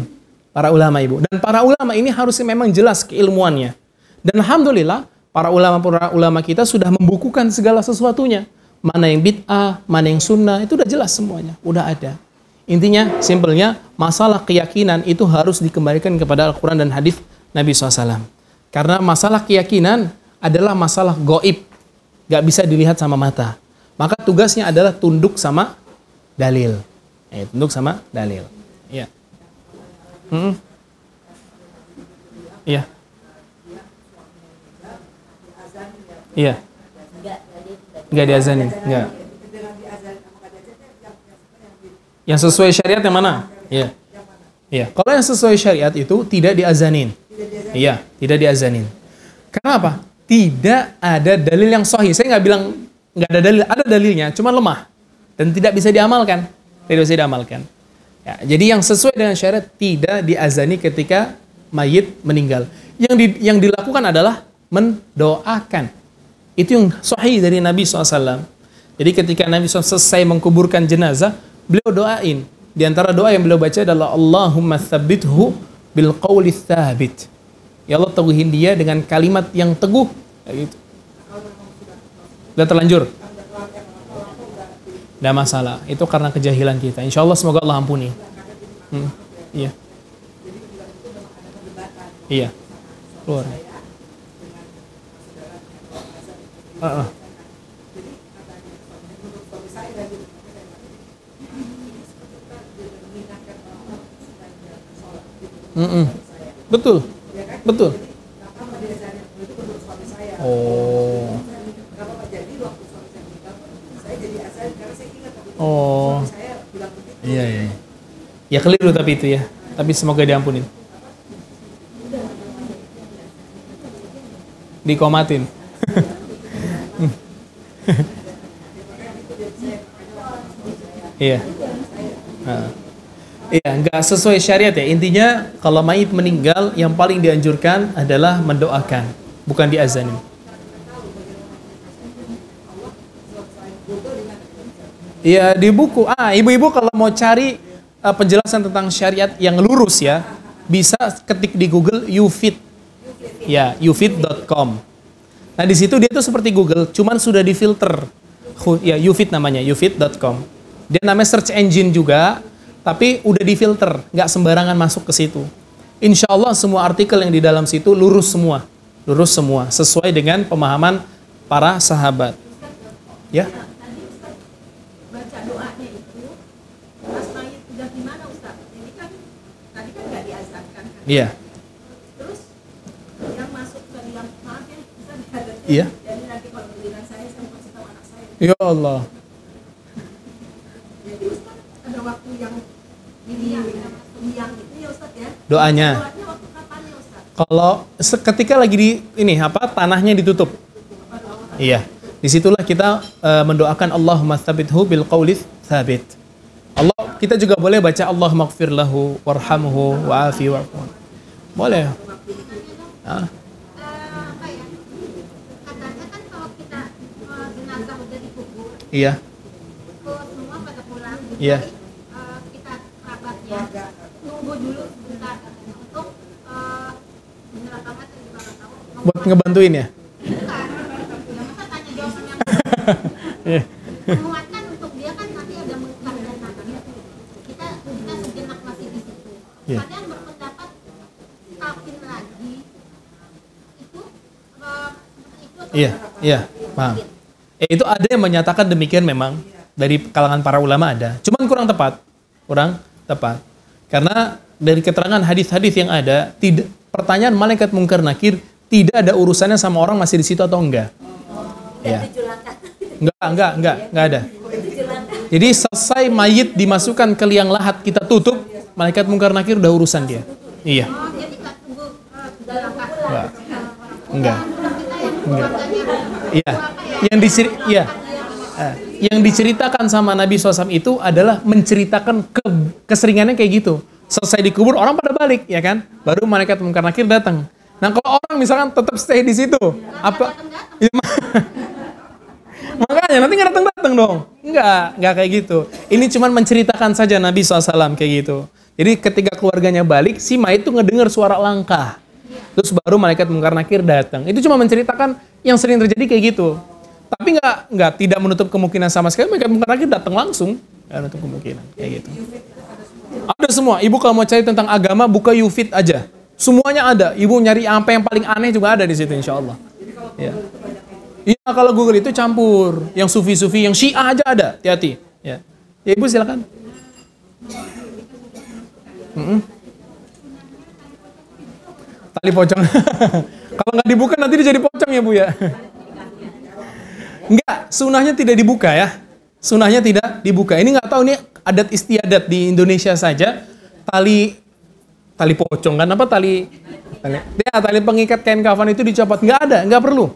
Para ulama ibu. Dan para ulama ini harusnya memang jelas keilmuannya. Dan alhamdulillah para ulama kita sudah membukukan segala sesuatunya. Mana yang bid'ah, mana yang sunnah, itu udah jelas semuanya. Udah ada. Intinya, simpelnya, masalah keyakinan itu harus dikembalikan kepada Al-Quran dan hadis Nabi SAW. Karena masalah keyakinan adalah masalah gaib. Gak bisa dilihat sama mata. Maka tugasnya adalah tunduk sama dalil. Tunduk sama dalil. Ya. Mm-mm. Iya. Iya. Enggak diazanin, enggak. Yang sesuai syariat yang mana? Iya. Iya. Kalau yang sesuai syariat itu tidak diazanin. Iya, tidak diazanin. Kenapa? Tidak ada dalil yang sahih. Saya nggak bilang nggak ada dalil, ada dalilnya, cuma lemah dan tidak bisa diamalkan. Tidak bisa diamalkan. Ya, jadi yang sesuai dengan syariat tidak diazani ketika mayit meninggal. Yang dilakukan adalah mendoakan. Itu yang sahih dari Nabi SAW. Jadi ketika Nabi SAW selesai mengkuburkan jenazah, beliau doain. Di antara doa yang beliau baca adalah Allahumma tsabbithu bil qawli tsabit. Ya Allah, teguhin dia dengan kalimat yang teguh. Kayak gitu. Sudah terlanjur. Tidak masalah. Itu karena kejahilan kita. Insya Allah semoga Allah ampuni. Iya. Iya. Keluar. Betul. Betul. Oh. Oh. Iya, iya. Ya keliru tapi itu ya. Tapi semoga diampunin. Dikomatin. Iya. Iya, nggak sesuai syariat ya. Intinya kalau mayit meninggal yang paling dianjurkan adalah mendoakan, bukan diazani. Iya, di buku. Ibu-ibu kalau mau cari penjelasan tentang syariat yang lurus ya, bisa ketik di Google YouFit. Ya, youfit.com. Nah, di situ dia tuh seperti Google, cuman sudah difilter. Ya, YouFit namanya, youfit.com. Dia namanya search engine juga, tapi udah difilter, nggak sembarangan masuk ke situ. Insya Allah semua artikel yang di dalam situ lurus semua, sesuai dengan pemahaman para sahabat. Ya. Tadi Ustaz baca doanya itu, pas mayit udah gimana Ustaz? Ini kan tadi kan nggak diazankan kan? Iya. Terus yang masuk ke dalam maaf ya, Ustaz ada. Iya. Jadi nanti kalau giliran saya mau kasih tahu anak saya. Ya Allah. Jadi Ustaz ada waktu yang yang itu ya Ustaz ya. Doanya. Doanya waktu kapan ya Ustaz? Kalau ketika lagi di tanahnya ditutup. Iya. Disitulah kita mendoakan Allahumma tsabithu bil qawli tsabit. Allah, kita juga boleh baca Allahumma ighfir lahu warhamhu wa'afi wa'fu. Boleh. Apa ya? Katanya kan kalau kita jenazah udah dikubur, Iya. semua pada pulang. Iya. Kita kerabatnya nunggu dulu sebentar untuk menyerahkan mati juga nggak tahu. Buat ngebantuin ya. Masa tanya jawaban yang Iya. menguatkan untuk dia kan nanti ada mungkar dan nakir. Kita sejenak masih di situ. Iya. Ada yang berpendapat kafir lagi itu seperti itu atau Iya, iya, paham. Itu ada yang menyatakan demikian memang dari kalangan para ulama ada. Cuman kurang tepat. Karena dari keterangan hadis-hadis yang ada, tidak pertanyaan malaikat mungkar nakir tidak ada urusannya sama orang masih di situ atau enggak. Ya. Enggak ada. Jadi selesai mayit dimasukkan ke liang lahat kita tutup, malaikat mungkar nakir udah urusan dia. Iya. jadi nggak tunggu dalam Enggak. Iya. Yang diceritakan sama Nabi SAW itu adalah menceritakan keseringannya kayak gitu. Selesai dikubur orang pada balik, ya kan? Baru malaikat mungkar nakir datang. Nah, kalau orang misalkan tetap stay di situ, apa? Ya, makanya nanti nggak datang dong. Nggak kayak gitu. Ini cuma menceritakan saja Nabi SAW kayak gitu. Jadi ketika keluarganya balik, si mayit tuh ngedengar suara langkah. Terus baru malaikat mungkar nakir datang. Itu cuma menceritakan yang sering terjadi kayak gitu. Tapi nggak tidak menutup kemungkinan sama sekali malaikat mungkar nakir datang langsung. Nggak menutup kemungkinan kayak gitu. Ada semua. Ibu kalau mau cari tentang agama, buka YouFit aja. Semuanya ada. Ibu nyari apa yang paling aneh juga ada di situ, insya Allah. Ya. Iya, kalau Google itu campur. Yang sufi-sufi, yang Syiah aja ada. Hati-hati. Ya, Ibu silakan. Tali pocong. Kalau nggak dibuka nanti dia jadi pocong ya Bu ya. Enggak, sunahnya tidak dibuka ya. Sunahnya tidak dibuka. Ini nggak tahu nih adat istiadat di Indonesia saja. Tali pocong kan apa tali pengikat kain kafan itu dicopot, nggak ada, nggak perlu.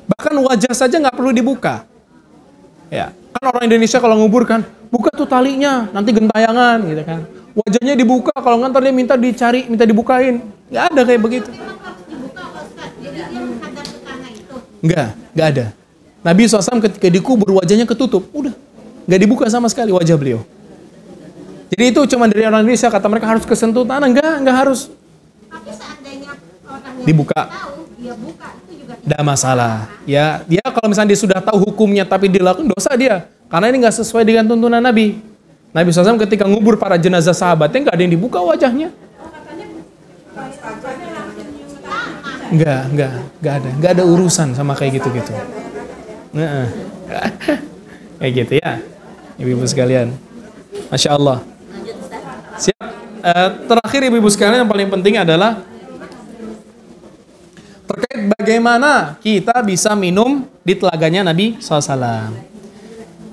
Bahkan wajah saja nggak perlu dibuka. Ya, kan orang Indonesia kalau ngubur kan, buka tuh talinya, nanti gentayangan gitu kan. Wajahnya dibuka, kalau nggak ntar dia minta dicari, minta dibukain. Nggak ada kayak begitu. Memang harus dibuka Ustaz. Jadi dia menghadap ke tanah itu. Nggak ada. Nabi SAW ketika dikubur wajahnya ketutup, udah, nggak dibuka sama sekali wajah beliau. Jadi itu cuma dari orang Indonesia, kata mereka harus kesentuh tanah, nggak harus. Tapi seandainya orang yang Dibuka. tahu, dia buka itu juga Tidak masalah. Ya, dia kalau misalnya dia sudah tahu hukumnya tapi dilakukan dosa dia. Karena ini nggak sesuai dengan tuntunan Nabi. Nabi SAW ketika ngubur para jenazah sahabatnya nggak ada yang dibuka wajahnya. Nggak ada urusan sama kayak gitu-gitu. Nah, kayak gitu ya, ibu-ibu sekalian. Masya Allah. Siap. Terakhir ibu-ibu sekalian yang paling penting adalah terkait bagaimana kita bisa minum di telaganya Nabi SAW.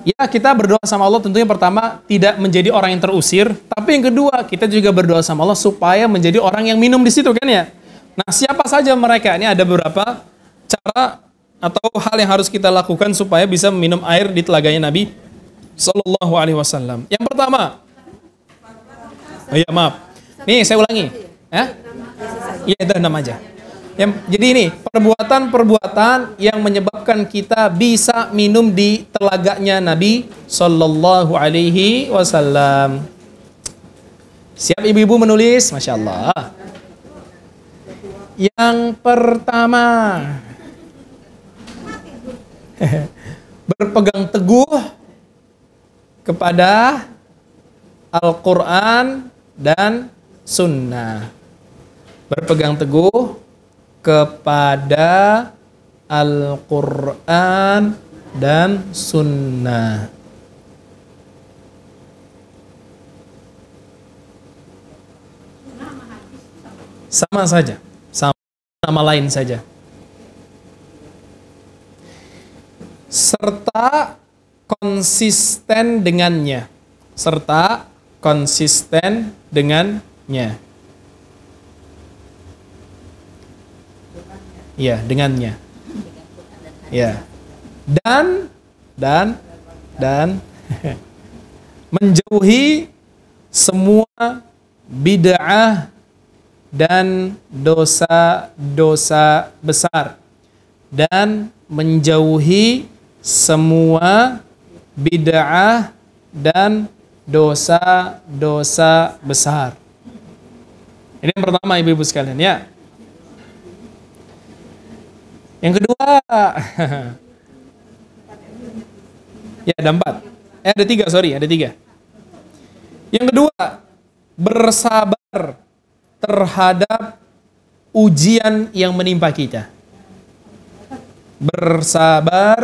Ya, kita berdoa sama Allah tentunya pertama tidak menjadi orang yang terusir, tapi yang kedua kita juga berdoa sama Allah supaya menjadi orang yang minum di situ kan ya. Nah, siapa saja mereka? Ini ada beberapa cara atau hal yang harus kita lakukan supaya bisa minum air di telaganya Nabi Sallallahu Alaihi Wasallam. Yang pertama, ya maaf, nih saya ulangi, ya, iya itu 6 aja. Jadi ini perbuatan-perbuatan yang menyebabkan kita bisa minum di telaganya Nabi Sallallahu Alaihi Wasallam. Siap ibu-ibu menulis, masya Allah. Yang pertama, berpegang teguh kepada Al-Quran dan Sunnah. Berpegang teguh kepada Al-Quran dan Sunnah. Sama saja, sama nama lain saja. Serta konsisten dengannya. Serta konsisten dengannya. Ya, dengannya. Ya. Dan menjauhi semua bid'ah dan dosa-dosa besar. Dan menjauhi semua bid'ah dan dosa-dosa besar. Ini yang pertama ibu-ibu sekalian ya. Yang kedua, ya ada 4. Ada 3, sorry, ada 3. Yang kedua, bersabar terhadap ujian yang menimpa kita. Bersabar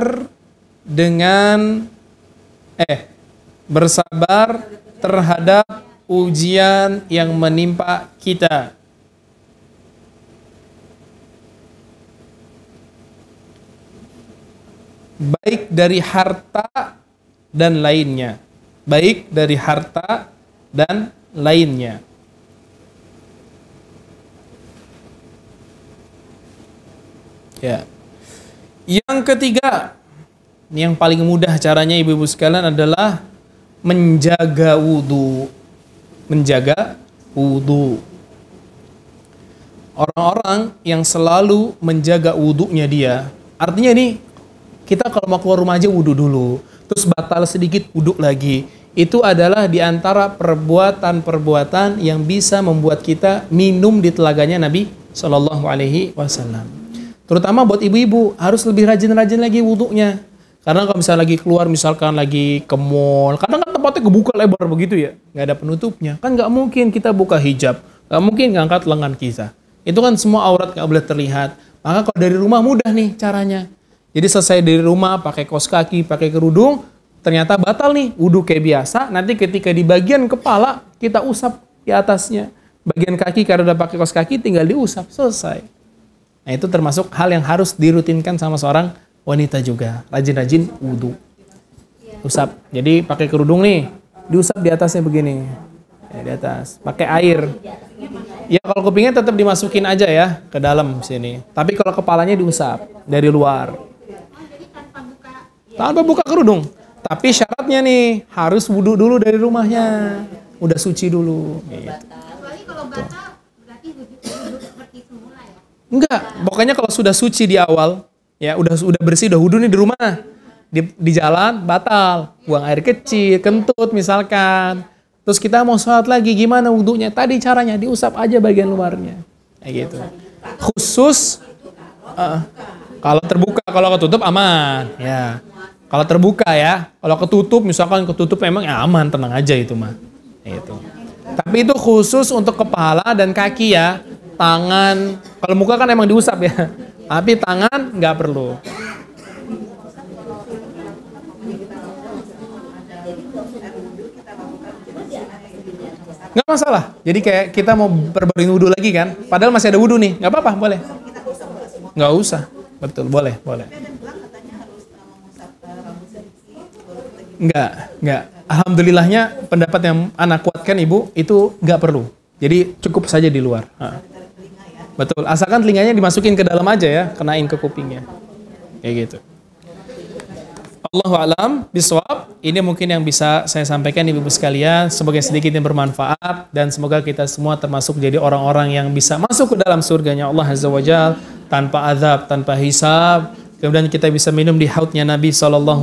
terhadap ujian yang menimpa kita. Baik dari harta dan lainnya. Baik dari harta dan lainnya. Ya. Yang ketiga, ini yang paling mudah caranya ibu-ibu sekalian adalah menjaga wudu. Menjaga wudu. Orang-orang yang selalu menjaga wudunya dia, artinya ini kita kalau mau keluar rumah aja wudu dulu, terus batal sedikit wudu lagi. Itu adalah di antara perbuatan-perbuatan yang bisa membuat kita minum di telaganya Nabi Shallallahu Alaihi Wasallam. Terutama buat ibu-ibu harus lebih rajin-rajin lagi wudunya. Karena kalau misalnya lagi keluar, misalkan lagi ke mall, kadang kan tempatnya kebuka lebar begitu ya, nggak ada penutupnya. Kan nggak mungkin kita buka hijab, nggak mungkin ngangkat lengan kita. Itu kan semua aurat nggak boleh terlihat. Maka kalau dari rumah mudah nih caranya. Jadi selesai dari rumah pakai kaos kaki, pakai kerudung, ternyata batal nih, wudu kayak biasa. Nanti ketika di bagian kepala kita usap di atasnya. bagian kaki karena udah pakai kaos kaki tinggal diusap, selesai. Nah, itu termasuk hal yang harus dirutinkan sama seorang wanita juga. Rajin-rajin wudu. Usap. Jadi pakai kerudung nih, diusap di atasnya begini. Ya, di atas. Pakai air. Ya kalau kupingnya tetap dimasukin aja ya ke dalam sini. Tapi kalau kepalanya diusap dari luar. Jadi Tanpa buka kerudung. Tapi syaratnya nih harus wudu dulu dari rumahnya. Udah suci dulu. Gitu. kecuali kalau batal berarti wudhu seperti semula ya. Enggak, pokoknya kalau sudah suci di awal, ya udah bersih, udah wudu nih di rumah. Di jalan batal, buang air kecil, kentut misalkan. Terus kita mau sholat lagi, gimana wudunya? Tadi caranya diusap aja bagian luarnya. Kayak gitu. Khusus kalau terbuka, kalau ketutup aman, ya. Kalau terbuka ya, kalau ketutup misalkan ketutup memang ya aman, tenang aja itu mah. Itu. Tapi itu khusus untuk kepala dan kaki ya. Tangan, kalau muka kan emang diusap ya. Tapi tangan nggak perlu. Nggak masalah. Jadi kayak kita mau perbaruin wudhu lagi kan. Padahal masih ada wudhu nih. Nggak apa-apa, boleh. Nggak usah. Betul, boleh. Nggak. Alhamdulillahnya pendapat yang anak kuatkan ibu itu nggak perlu. Jadi cukup saja di luar. Betul. Asalkan telinganya dimasukin ke dalam aja ya, kenain ke kupingnya. Kayak gitu. Allahu a'lam bishawab. Ini mungkin yang bisa saya sampaikan ibu-ibu sekalian. Semoga sedikit yang bermanfaat dan semoga kita semua termasuk jadi orang-orang yang bisa masuk ke dalam surganya Allah Azza wa Jalla tanpa azab, tanpa hisab. Kemudian kita bisa minum di hautnya Nabi SAW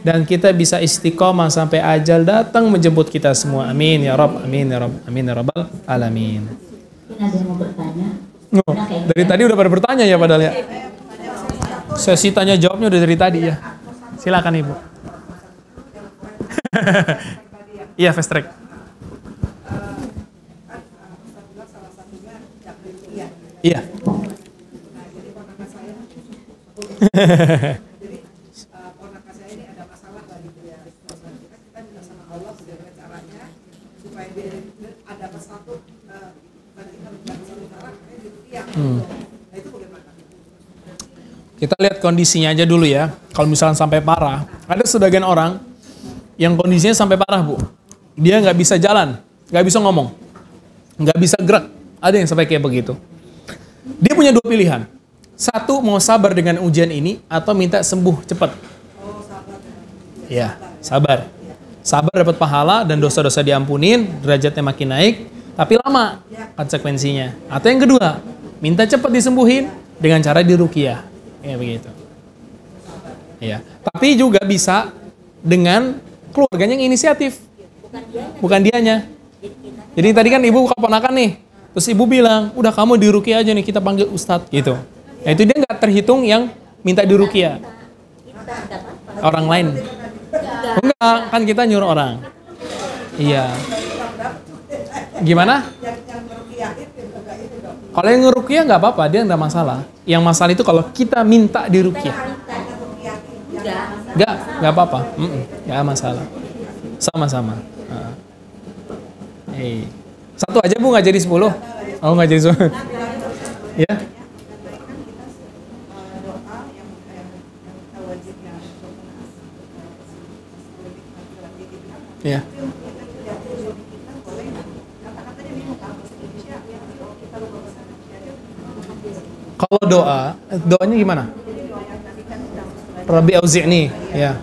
dan kita bisa istiqomah sampai ajal datang menjemput kita semua. Amin ya Rabb, amin ya Rabb, amin ya Rabbal alamin. Ada yang mau bertanya? Oh, dari tadi udah pada bertanya ya padahal ya. Sesi tanya jawabnya udah dari tadi ya. Silakan Ibu. Iya, fast track. Iya. Jadi ponakan saya ini ada masalah lah gitu ya. Kita minta sama Allah bagaimana caranya supaya dia ada satu tadi kita bilang satu cara kayak gitu ya. Nah itu bagaimana? Kita lihat kondisinya aja dulu ya. Kalau misalnya sampai parah, ada sebagian orang yang kondisinya sampai parah Bu. Dia nggak bisa jalan, nggak bisa ngomong, nggak bisa gerak. Ada yang sampai kayak begitu. Dia punya dua pilihan. Satu, mau sabar dengan ujian ini atau minta sembuh cepat. Ya, sabar. Sabar dapat pahala dan dosa-dosa diampunin, derajatnya makin naik, tapi lama konsekuensinya. Atau yang kedua, minta cepat disembuhin dengan cara diruqyah. Ya begitu. Ya, tapi juga bisa dengan keluarganya yang inisiatif. Bukan dianya. Jadi tadi kan ibu keponakan nih. Terus ibu bilang, udah kamu diruqyah aja nih, kita panggil ustadz gitu. Nah itu dia nggak terhitung yang minta diruqyah. Orang lain. Enggak, kan kita nyuruh orang. Iya. Gimana? Kalau yang ngeruqyah nggak apa-apa, dia nggak masalah. Yang masalah itu kalau kita minta diruqyah. Nggak apa-apa. Nggak masalah. Sama-sama. Satu aja Bu, nggak jadi 10. Oh nggak jadi 10. Ya. Ya. Kalau doanya gimana? Rabbi auzi'ni, ya.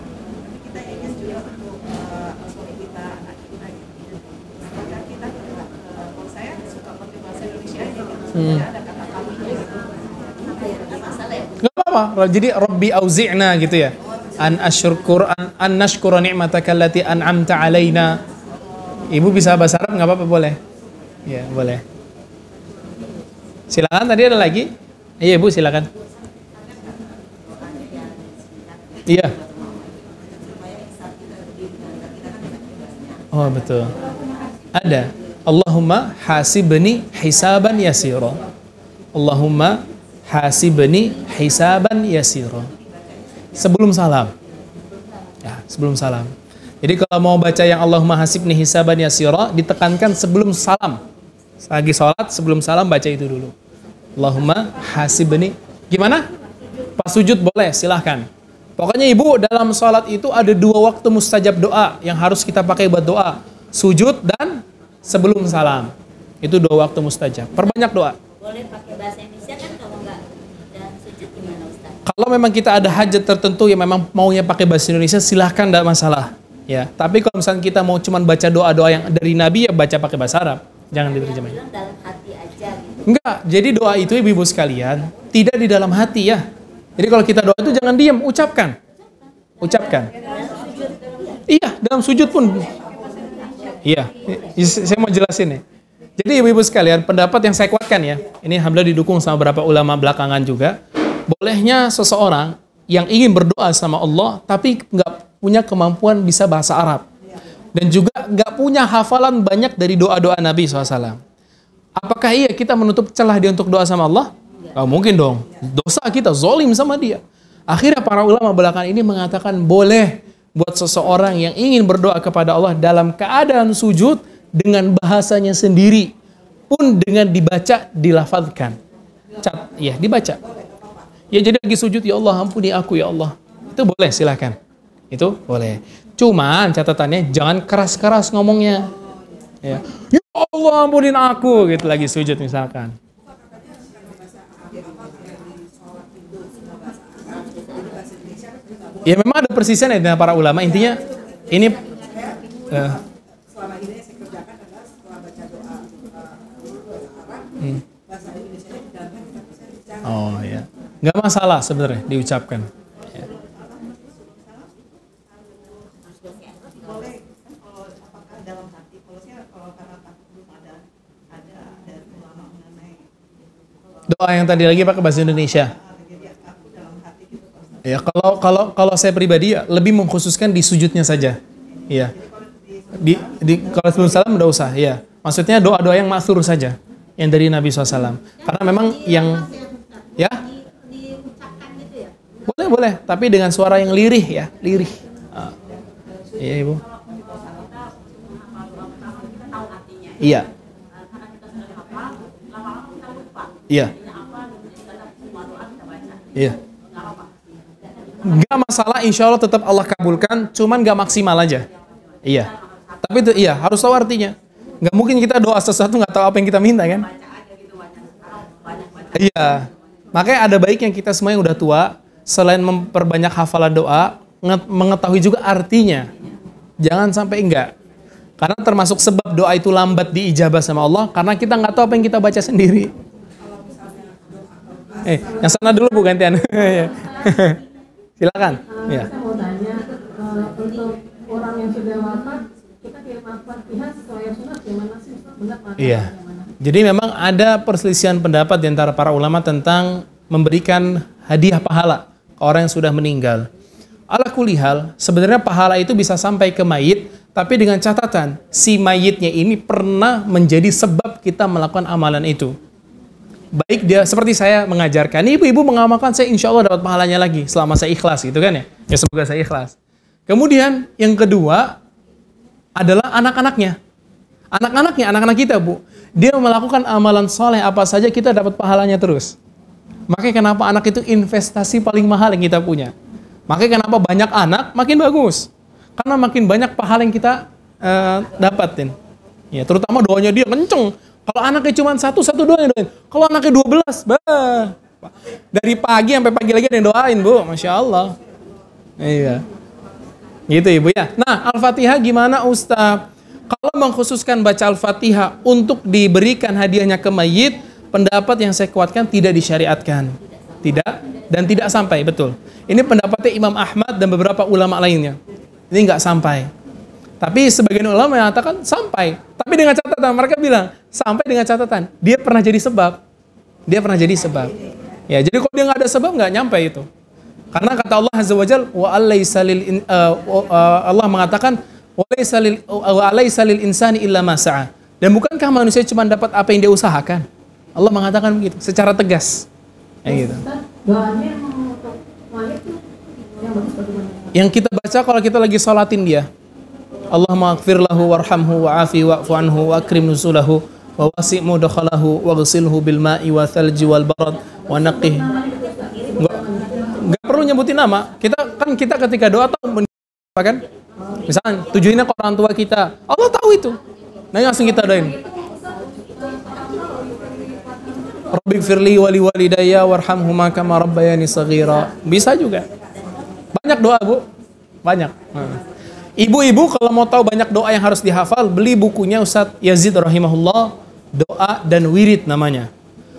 Gak apa-apa. Jadi Rabbi auzi'na gitu ya. An nashkura ni'mataka allati an'amta alaina. Ibu bisa bahasa Arab nggak apa-apa, boleh? Ya, boleh. Silakan, tadi ada lagi? Iya, Ibu, silakan. Iya. Oh, betul. Ada. Allahumma hasibni hisaban yasira. Allahumma hasibni hisaban yasira. Sebelum salam. Ya, sebelum salam. Jadi kalau mau baca yang Allahumma hasibni hisaban yasira, ditekankan sebelum salam. Lagi sholat sebelum salam baca itu dulu. Allahumma hasibni. Gimana? Pas sujud boleh, silahkan. Pokoknya ibu dalam sholat itu ada 2 waktu mustajab doa yang harus kita pakai buat doa. Sujud dan sebelum salam. Itu 2 waktu mustajab. Perbanyak doa. Boleh pakai bahasa Indonesia kan kalau nggak dan sujud gimana Ustaz? Kalau memang kita ada hajat tertentu yang memang maunya pakai bahasa Indonesia, silahkan, tidak masalah. Ya, tapi kalau misalnya kita mau cuman baca doa-doa yang dari Nabi, ya baca pakai bahasa Arab. Jangan diterjemahin. Bilang dalam hati aja gitu. Enggak, jadi doa itu ibu-ibu sekalian tidak di dalam hati ya. Jadi kalau kita doa itu jangan diam, ucapkan. Ucapkan. Iya, dalam sujud pun. Iya, saya mau jelasin nih. Jadi ibu-ibu sekalian, pendapat yang saya kuatkan ya, ini alhamdulillah didukung sama beberapa ulama belakangan juga, bolehnya seseorang yang ingin berdoa sama Allah, tapi nggak punya kemampuan bisa bahasa Arab. Dan juga nggak punya hafalan banyak dari doa-doa Nabi SAW. Apakah iya kita menutup celah dia untuk doa sama Allah? Nggak mungkin dong. Dosa kita, zolim sama dia. Akhirnya para ulama belakangan ini mengatakan boleh buat seseorang yang ingin berdoa kepada Allah dalam keadaan sujud dengan bahasanya sendiri pun dengan dibaca, dilafadzkan. Ya, dibaca. Ya jadi lagi sujud, ya Allah ampuni aku ya Allah. Itu boleh, silakan. Itu boleh. Cuman catatannya jangan keras-keras ngomongnya. Ya Allah ampunin aku gitu lagi sujud misalkan. Ya memang ada persisian ya dengan para ulama, intinya ini Selama ini saya kerjakan adalah setelah baca doa bahasa Indonesia di dalamnya kita bisa bicara. oh ya, nggak masalah sebenarnya diucapkan. Ya. Boleh kalau apakah dalam hati, kalau saya kalau karena takut belum ada ulama mengenai Doa yang tadi lagi pakai bahasa Indonesia. jadi aku dalam hati gitu Pak. Ya kalau saya pribadi ya lebih mengkhususkan di sujudnya saja. Iya. Kalau sebelum salam udah usah, ya. Maksudnya doa-doa yang ma'thur saja, yang dari Nabi SAW. Karena memang yang ya diucapkan gitu ya. boleh, tapi dengan suara yang lirih ya, lirih. Iya ibu. Iya. Iya. Iya. Nggak masalah, insya Allah tetap Allah kabulkan, cuman nggak maksimal aja. Iya. Tapi itu iya harus tahu artinya. Nggak mungkin kita doa sesuatu nggak tahu apa yang kita minta kan? Iya. Makanya ada baiknya kita semua yang udah tua, selain memperbanyak hafalan doa, mengetahui juga artinya. Jangan sampai enggak. Karena termasuk sebab doa itu lambat diijabah sama Allah, karena kita nggak tahu apa yang kita baca sendiri. Yang sana dulu Bu gantian. Silakan. Ya. Saya mau tanya, untuk orang yang sudah wafat, kita kirim Al-Fatihah sesuai sunat gimana sih? Benar mana? Iya. Jadi memang ada perselisihan pendapat di antara para ulama tentang memberikan hadiah pahala ke orang yang sudah meninggal. Ala kulli hal, sebenarnya pahala itu bisa sampai ke mayit, tapi dengan catatan si mayitnya ini pernah menjadi sebab kita melakukan amalan itu. Baik dia seperti saya mengajarkan, ibu-ibu mengamalkan, saya insya Allah dapat pahalanya lagi selama saya ikhlas gitu kan ya. Ya semoga saya ikhlas. Kemudian yang kedua adalah anak-anaknya. Anak-anak kita Bu, dia melakukan amalan soleh apa saja kita dapat pahalanya terus. Makanya kenapa anak itu investasi paling mahal yang kita punya. Makanya kenapa banyak anak makin bagus. Karena makin banyak pahala yang kita dapatin. Ya, terutama doanya dia kenceng. Kalau anaknya cuma satu doa yang doain. Kalau anaknya 12, bah. Dari pagi sampai pagi lagi ada yang doain, Bu. Masya Allah. Iya. Gitu Ibu ya. Nah, Al-Fatihah gimana Ustaz? Kalau mengkhususkan baca Al-Fatihah untuk diberikan hadiahnya ke mayit, pendapat yang saya kuatkan tidak disyariatkan. Tidak dan tidak sampai, betul. Ini pendapatnya Imam Ahmad dan beberapa ulama lainnya. Ini nggak sampai. Tapi sebagian ulama mengatakan sampai. Tapi dengan catatan, mereka bilang sampai dengan catatan dia pernah jadi sebab. Dia pernah jadi sebab. Ya, jadi kalau dia nggak ada sebab nggak nyampe itu. Karena kata Allah Azza wa Jalla, Allah mengatakan wa alaysa lil insani illa ma sa'a. Dan bukankah manusia cuma dapat apa yang dia usahakan? Allah mengatakan begitu secara tegas. Gitu. Doanya emang untuk mayat tuh yang bagus bagaimana? Yang kita baca kalau kita lagi sholatin dia. Allahumma ighfir lahu warhamhu wa'afi wa'fu anhu wa akrim nuzulahu wa wasi' mudkhalahu waghsilhu bil ma'i wa thalji wal barad wa naqih. Enggak perlu nyebutin nama. Kita ketika doa tahu apa kan? Misalnya tujuannya ke orang tua kita. Allah tahu itu. Nah, langsung kita doain. Rabbighfirli wa liwalidayya warhamhuma kama rabbayani shaghira. Bisa juga. Banyak doa, Bu. Banyak. Ibu-ibu kalau mau tahu banyak doa yang harus dihafal, beli bukunya Ustadz Yazid rahimahullah, Doa dan Wirid namanya.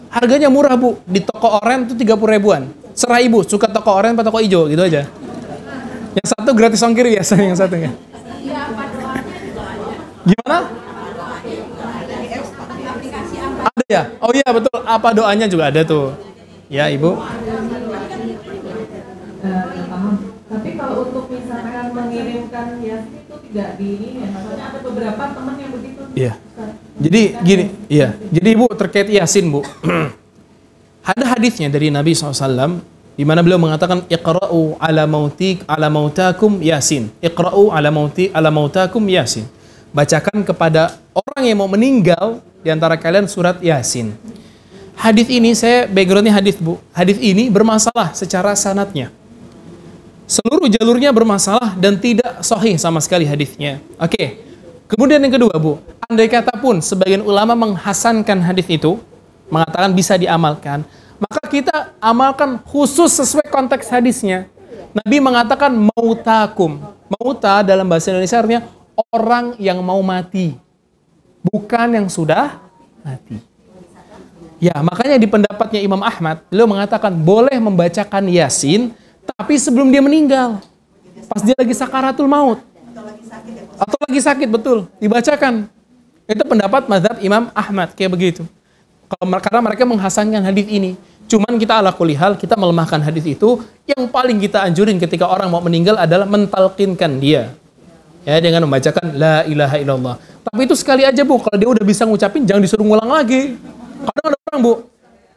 Harganya murah, Bu. Di toko oren itu 30 ribuan. Serah ibu, suka toko oren atau toko hijau, gitu aja. Yang satu gratis ongkir biasanya, yang satunya. Gimana? Ada ya? Oh iya betul, apa doanya juga ada tuh. Ya, Ibu. Paham. Tapi kalau untuk misalkan mengirimkan Yasin itu tidak di ini ya, maksudnya ada beberapa teman yang begitu. Iya. Jadi gini, iya. Jadi Ibu terkait Yasin, Bu. Ada hadisnya dari Nabi SAW di mana beliau mengatakan iqra'u ala mautakum Yasin. Iqra'u ala mautakum Yasin. Bacakan kepada orang yang mau meninggal di antara kalian surat Yasin. Hadis ini backgroundnya hadis, Bu. Hadis ini bermasalah secara sanadnya. Seluruh jalurnya bermasalah dan tidak sahih sama sekali hadisnya. Oke. Kemudian yang kedua, Bu, andai kata pun sebagian ulama menghasankan hadis itu, mengatakan bisa diamalkan, maka kita amalkan khusus sesuai konteks hadisnya. Nabi mengatakan mautakum. Mauta dalam bahasa Indonesia artinya orang yang mau mati, bukan yang sudah mati. Ya, makanya di pendapatnya Imam Ahmad, beliau mengatakan boleh membacakan Yasin, tapi sebelum dia meninggal, pas dia lagi sakaratul maut, atau lagi sakit, betul, dibacakan. Itu pendapat mazhab Imam Ahmad, kayak begitu. Karena mereka menghasankan hadis ini. Cuman kita ala kulli hal, kita melemahkan hadis itu. Yang paling kita anjurin ketika orang mau meninggal adalah mentalkinkan dia, ya, dengan membacakan la ilaha illallah. Tapi itu sekali aja, Bu. Kalau dia udah bisa ngucapin, jangan disuruh ngulang lagi. Kadang ada orang, Bu,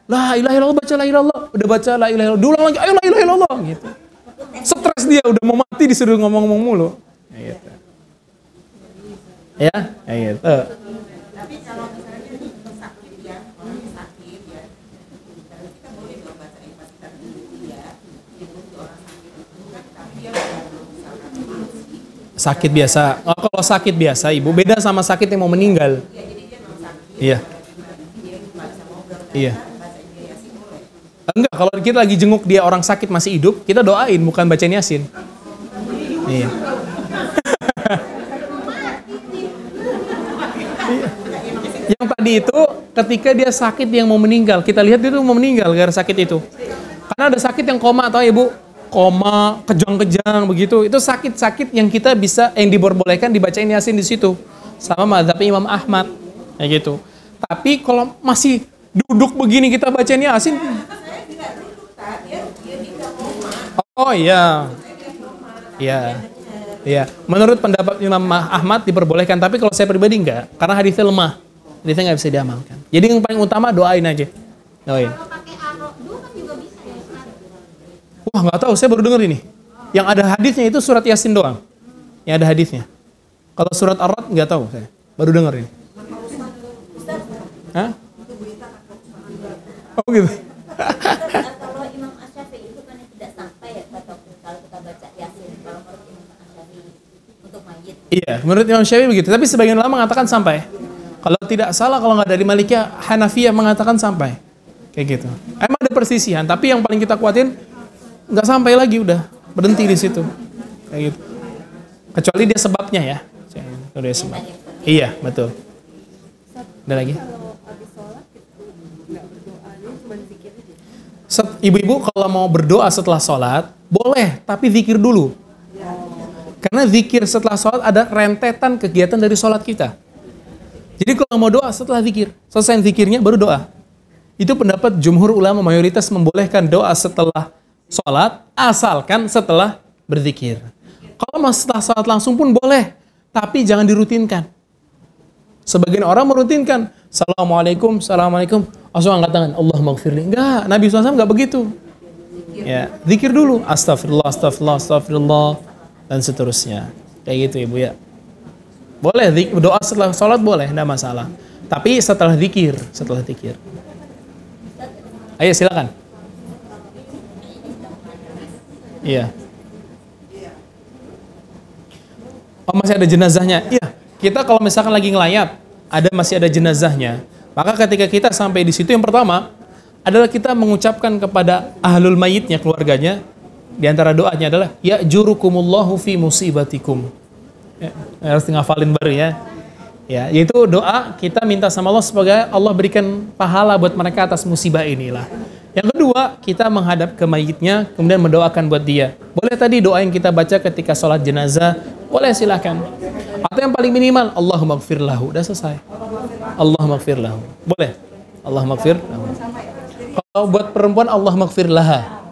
la ilaha illallah, baca la ilaha illallah, udah baca la ilaha illallah, diulang lagi, ayo la ilaha illallah, gitu. Stres dia, udah mau mati disuruh ngomong-ngomong mulu. Gitu. Ya, gitu. Tapi kalau misalnya itu sakit ya, orang yang sakit ya, kita boleh dong baca Al-Fatihah dulu ya, untuk orang sakit, tapi dia belum misalkan Sakit biasa. Oh, kalau sakit biasa, Ibu, beda sama sakit yang mau meninggal. ya, jadi dia belum sakit. Iya. Dia nggak bisa ngobrol, Iya. baca Yasin boleh. Enggak, kalau kita lagi jenguk dia orang sakit masih hidup, kita doain, bukan bacain Yasin. Iya. Yang tadi itu ketika dia sakit yang mau meninggal, kita lihat dia tuh mau meninggal gara sakit itu. Karena ada sakit yang koma, atau Ibu, koma, kejang-kejang begitu. Itu sakit-sakit yang kita bisa, yang diperbolehkan dibacain Yasin di situ. Sama mazhab Imam Ahmad, kayak gitu. Tapi kalau masih duduk begini kita bacain Yasin. Oh iya. Iya. Iya. Menurut pendapat Imam Ahmad diperbolehkan, tapi kalau saya pribadi enggak, karena hadisnya lemah. Hadisnya nggak bisa diamalkan. Jadi yang paling utama doain aja. Doain. Kalau pakai ar-Ra'du kan juga bisa ya, Ustaz? Wah, nggak tahu, saya baru dengar ini. Yang ada hadisnya itu surat Yasin doang. Yang ada hadisnya. Kalau surat Ar-Ra'd nggak tahu saya. Baru dengar ini. Hah? Oh gitu. Kalau Imam Asy-Syafi'i itu kan tidak sampai ya kalau kita baca Yasin, kalau menurut Imam Asy-Syafi'i untuk mayit. Iya, menurut Imam Syafi'i begitu. Tapi sebagian ulama mengatakan sampai. Kalau tidak salah, kalau nggak dari Malikiyah, Hanafiyah mengatakan sampai. Kayak gitu. Emang ada persisihan, tapi yang paling kita kuatin nggak sampai lagi, udah berhenti di situ. Kayak gitu. Kecuali dia sebabnya ya. Udah sebab. Iya, betul. Ada lagi? Ibu-ibu kalau mau berdoa setelah sholat, boleh, tapi zikir dulu. Karena zikir setelah sholat ada rentetan kegiatan dari sholat kita. Jadi kalau mau doa setelah zikir, selesai zikirnya baru doa. Itu pendapat jumhur ulama mayoritas membolehkan doa setelah sholat, asalkan setelah berzikir. Kalau mau setelah sholat langsung pun boleh, tapi jangan dirutinkan. Sebagian orang merutinkan, Assalamualaikum, Assalamualaikum, langsung angkat tangan, Allahumma gfirli. Enggak, Nabi SAW enggak begitu. Ya, zikir dulu, astagfirullah, astagfirullah, astagfirullah, dan seterusnya. Kayak gitu, Ibu ya. Boleh, doa setelah sholat boleh, enggak masalah. Tapi setelah zikir, Ayo silakan. Iya. Oh, masih ada jenazahnya. Iya. Kita kalau misalkan lagi ngelayat, masih ada jenazahnya. Maka ketika kita sampai di situ, yang pertama adalah kita mengucapkan kepada ahlul mayitnya, keluarganya. Di antara doanya adalah ya jurukumullahu fi musibatikum. Ya, harus ngafalin baru ya. Ya, yaitu doa kita minta sama Allah semoga Allah berikan pahala buat mereka atas musibah inilah. Yang kedua, kita menghadap ke mayitnya kemudian mendoakan buat dia. Boleh tadi doa yang kita baca ketika sholat jenazah, boleh silakan. Atau yang paling minimal, Allahumma gfir lahu, udah selesai. Allahumma gfir lahu. Boleh. Allahumma gfir lahu. Kalau buat perempuan Allahumma gfir laha.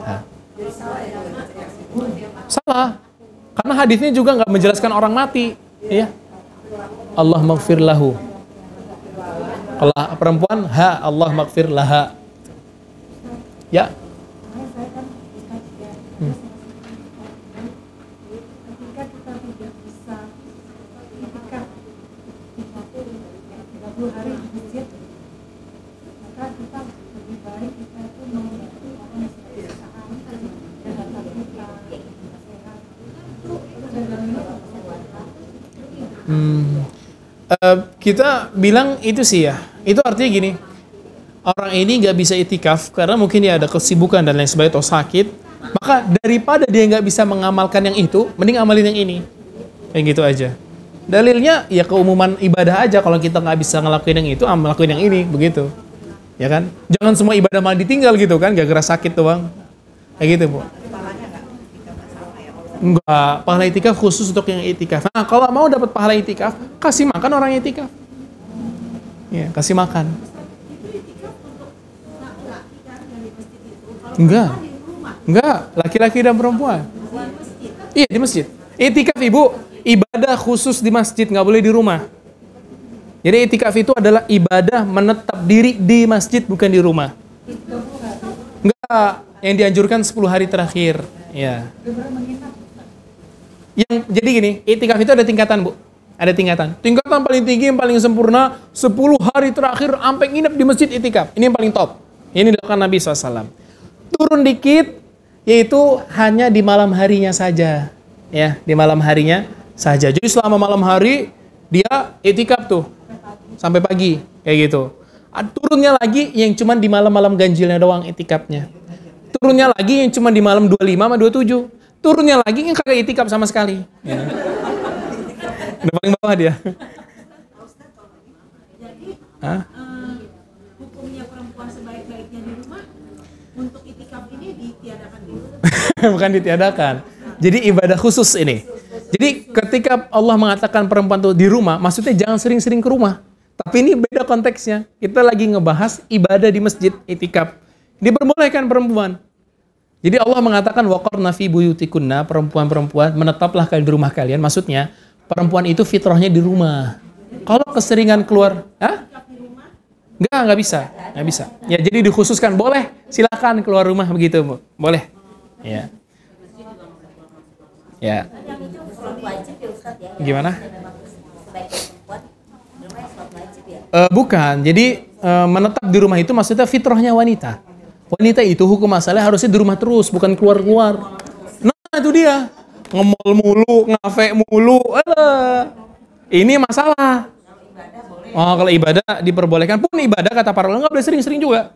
Nah. Salah. Karena hadisnya juga nggak menjelaskan orang mati, ya. Allah maghfir lahu. Kalau perempuan, Allah maghfir laha. Ya. Ketika kita tidak bisa itikaf 30 hari di masjid, maka kita lebih baik kita itu membantu orang yang sudah berusaha dan datang kita sehat. Itu dalam ini kita bilang itu sih ya. Itu artinya gini. Orang ini nggak bisa itikaf karena mungkin dia ada kesibukan dan lain sebagainya atau sakit. Maka daripada dia nggak bisa mengamalkan yang itu, mending amalin yang ini. Kayak gitu aja. Dalilnya ya keumuman ibadah aja. Kalau kita nggak bisa ngelakuin yang itu, ngelakuin yang ini, begitu. Ya kan? Jangan semua ibadah malah ditinggal gitu kan, gara-gara sakit doang. Kayak gitu, Bu. Enggak, pahala itikaf khusus untuk yang itikaf. Nah, kalau mau dapat pahala itikaf, kasih makan orang itikaf. Ya, kasih makan. Enggak, laki-laki dan perempuan. Iya, di masjid. Itikaf, Ibu, ibadah khusus di masjid, nggak boleh di rumah. Jadi itikaf itu adalah ibadah menetap diri di masjid, bukan di rumah. Enggak, yang dianjurkan 10 hari terakhir. Ya. Jadi gini, itikaf itu ada tingkatan, Bu. Ada tingkatan. Tingkatan paling tinggi, yang paling sempurna, 10 hari terakhir sampai nginep di masjid itikaf. Ini yang paling top. Ini dilakukan Nabi SAW. Turun dikit, yaitu hanya di malam harinya saja. Ya, di malam harinya saja. Jadi selama malam hari, dia itikaf tuh. Sampai pagi, kayak gitu. Turunnya lagi yang cuma di malam-malam ganjilnya doang itikafnya. Turunnya lagi yang cuma di malam 25 sama 27. Turunnya lagi yang kagak itikaf sama sekali. Ya. Udah paling bawah dia. Jadi Hah? hukumnya perempuan sebaik-baiknya di rumah untuk itikaf ini ditiadakan dulu. Bukan ditiadakan. Jadi ibadah khusus ini. Jadi ketika Allah mengatakan perempuan itu di rumah, maksudnya jangan sering-sering ke rumah. Tapi ini beda konteksnya. Kita lagi ngebahas ibadah di masjid, itikaf. Diperbolehkan perempuan. Jadi Allah mengatakan waqarna fi buyutikunna, perempuan-perempuan menetaplah kalian di rumah kalian. Maksudnya perempuan itu fitrahnya di rumah. Kalau keseringan keluar, nggak bisa. Ya jadi dikhususkan boleh, silakan keluar rumah begitu, Bu. Boleh. Ya. Ya. Wajib ya Ustaz ya. Gimana? Sebaiknya perempuan di rumah yang sholat wajib ya. Bukan. Jadi menetap di rumah itu maksudnya fitrahnya wanita. Wanita itu hukum asalnya harusnya di rumah terus, bukan keluar-keluar. Nah itu dia. Ngemol mulu, ngafe mulu. Ini masalah. Oh, kalau ibadah diperbolehkan. Pun ibadah kata para ulama nggak boleh sering-sering juga.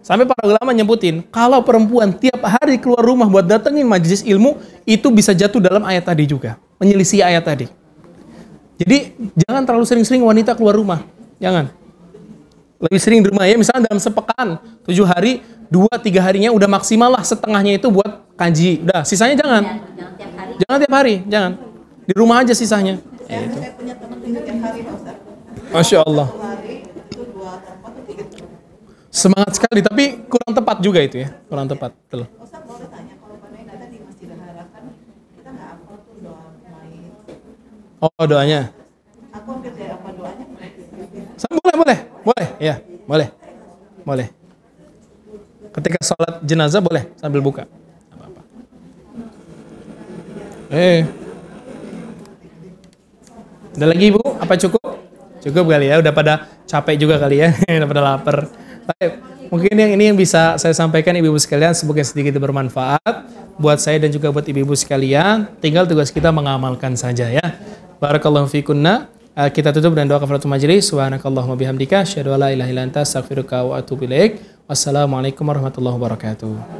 Sampai para ulama nyebutin, kalau perempuan tiap hari keluar rumah buat datengin majelis ilmu, itu bisa jatuh dalam ayat tadi juga. Menyelisih ayat tadi. Jadi jangan terlalu sering-sering wanita keluar rumah. Jangan. Lebih sering di rumah ya. Misalnya dalam sepekan, 7 hari, 2-3 harinya udah maksimal lah, setengahnya itu buat kaji. Udah, sisanya jangan. Jangan tiap hari. Jangan tiap hari, jangan. Di rumah aja sisanya. Ya, itu. Saya punya teman itu tiap hari, Pak Ustaz. Masya Allah. Hari itu 2 tempat atau 3 tempat. Semangat sekali, tapi kurang tepat juga itu ya. Kurang tepat, betul. Ustaz boleh tanya, kalau Pak Noin ada di Masjidil Haram kan kita nggak hafal tuh doa main. Oh, doanya. Aku hampir kayak apa doanya? Boleh, ya, boleh. Ketika sholat jenazah boleh sambil buka. Apa-apa. Ada lagi, Bu? Apa cukup? Cukup kali ya, udah pada capek juga kali ya, udah pada lapar. Baik, mungkin yang ini yang bisa saya sampaikan ibu-ibu sekalian, semoga sedikit bermanfaat buat saya dan juga buat ibu-ibu sekalian. Tinggal tugas kita mengamalkan saja ya. Barakallahu fikunna. Kita tutup dengan doa kafaratul majelis. Subhanakallahumma bihamdika asyhadu an la ilaha illa anta astaghfiruka wa atubu ilaik. Wassalamualaikum warahmatullahi wabarakatuh.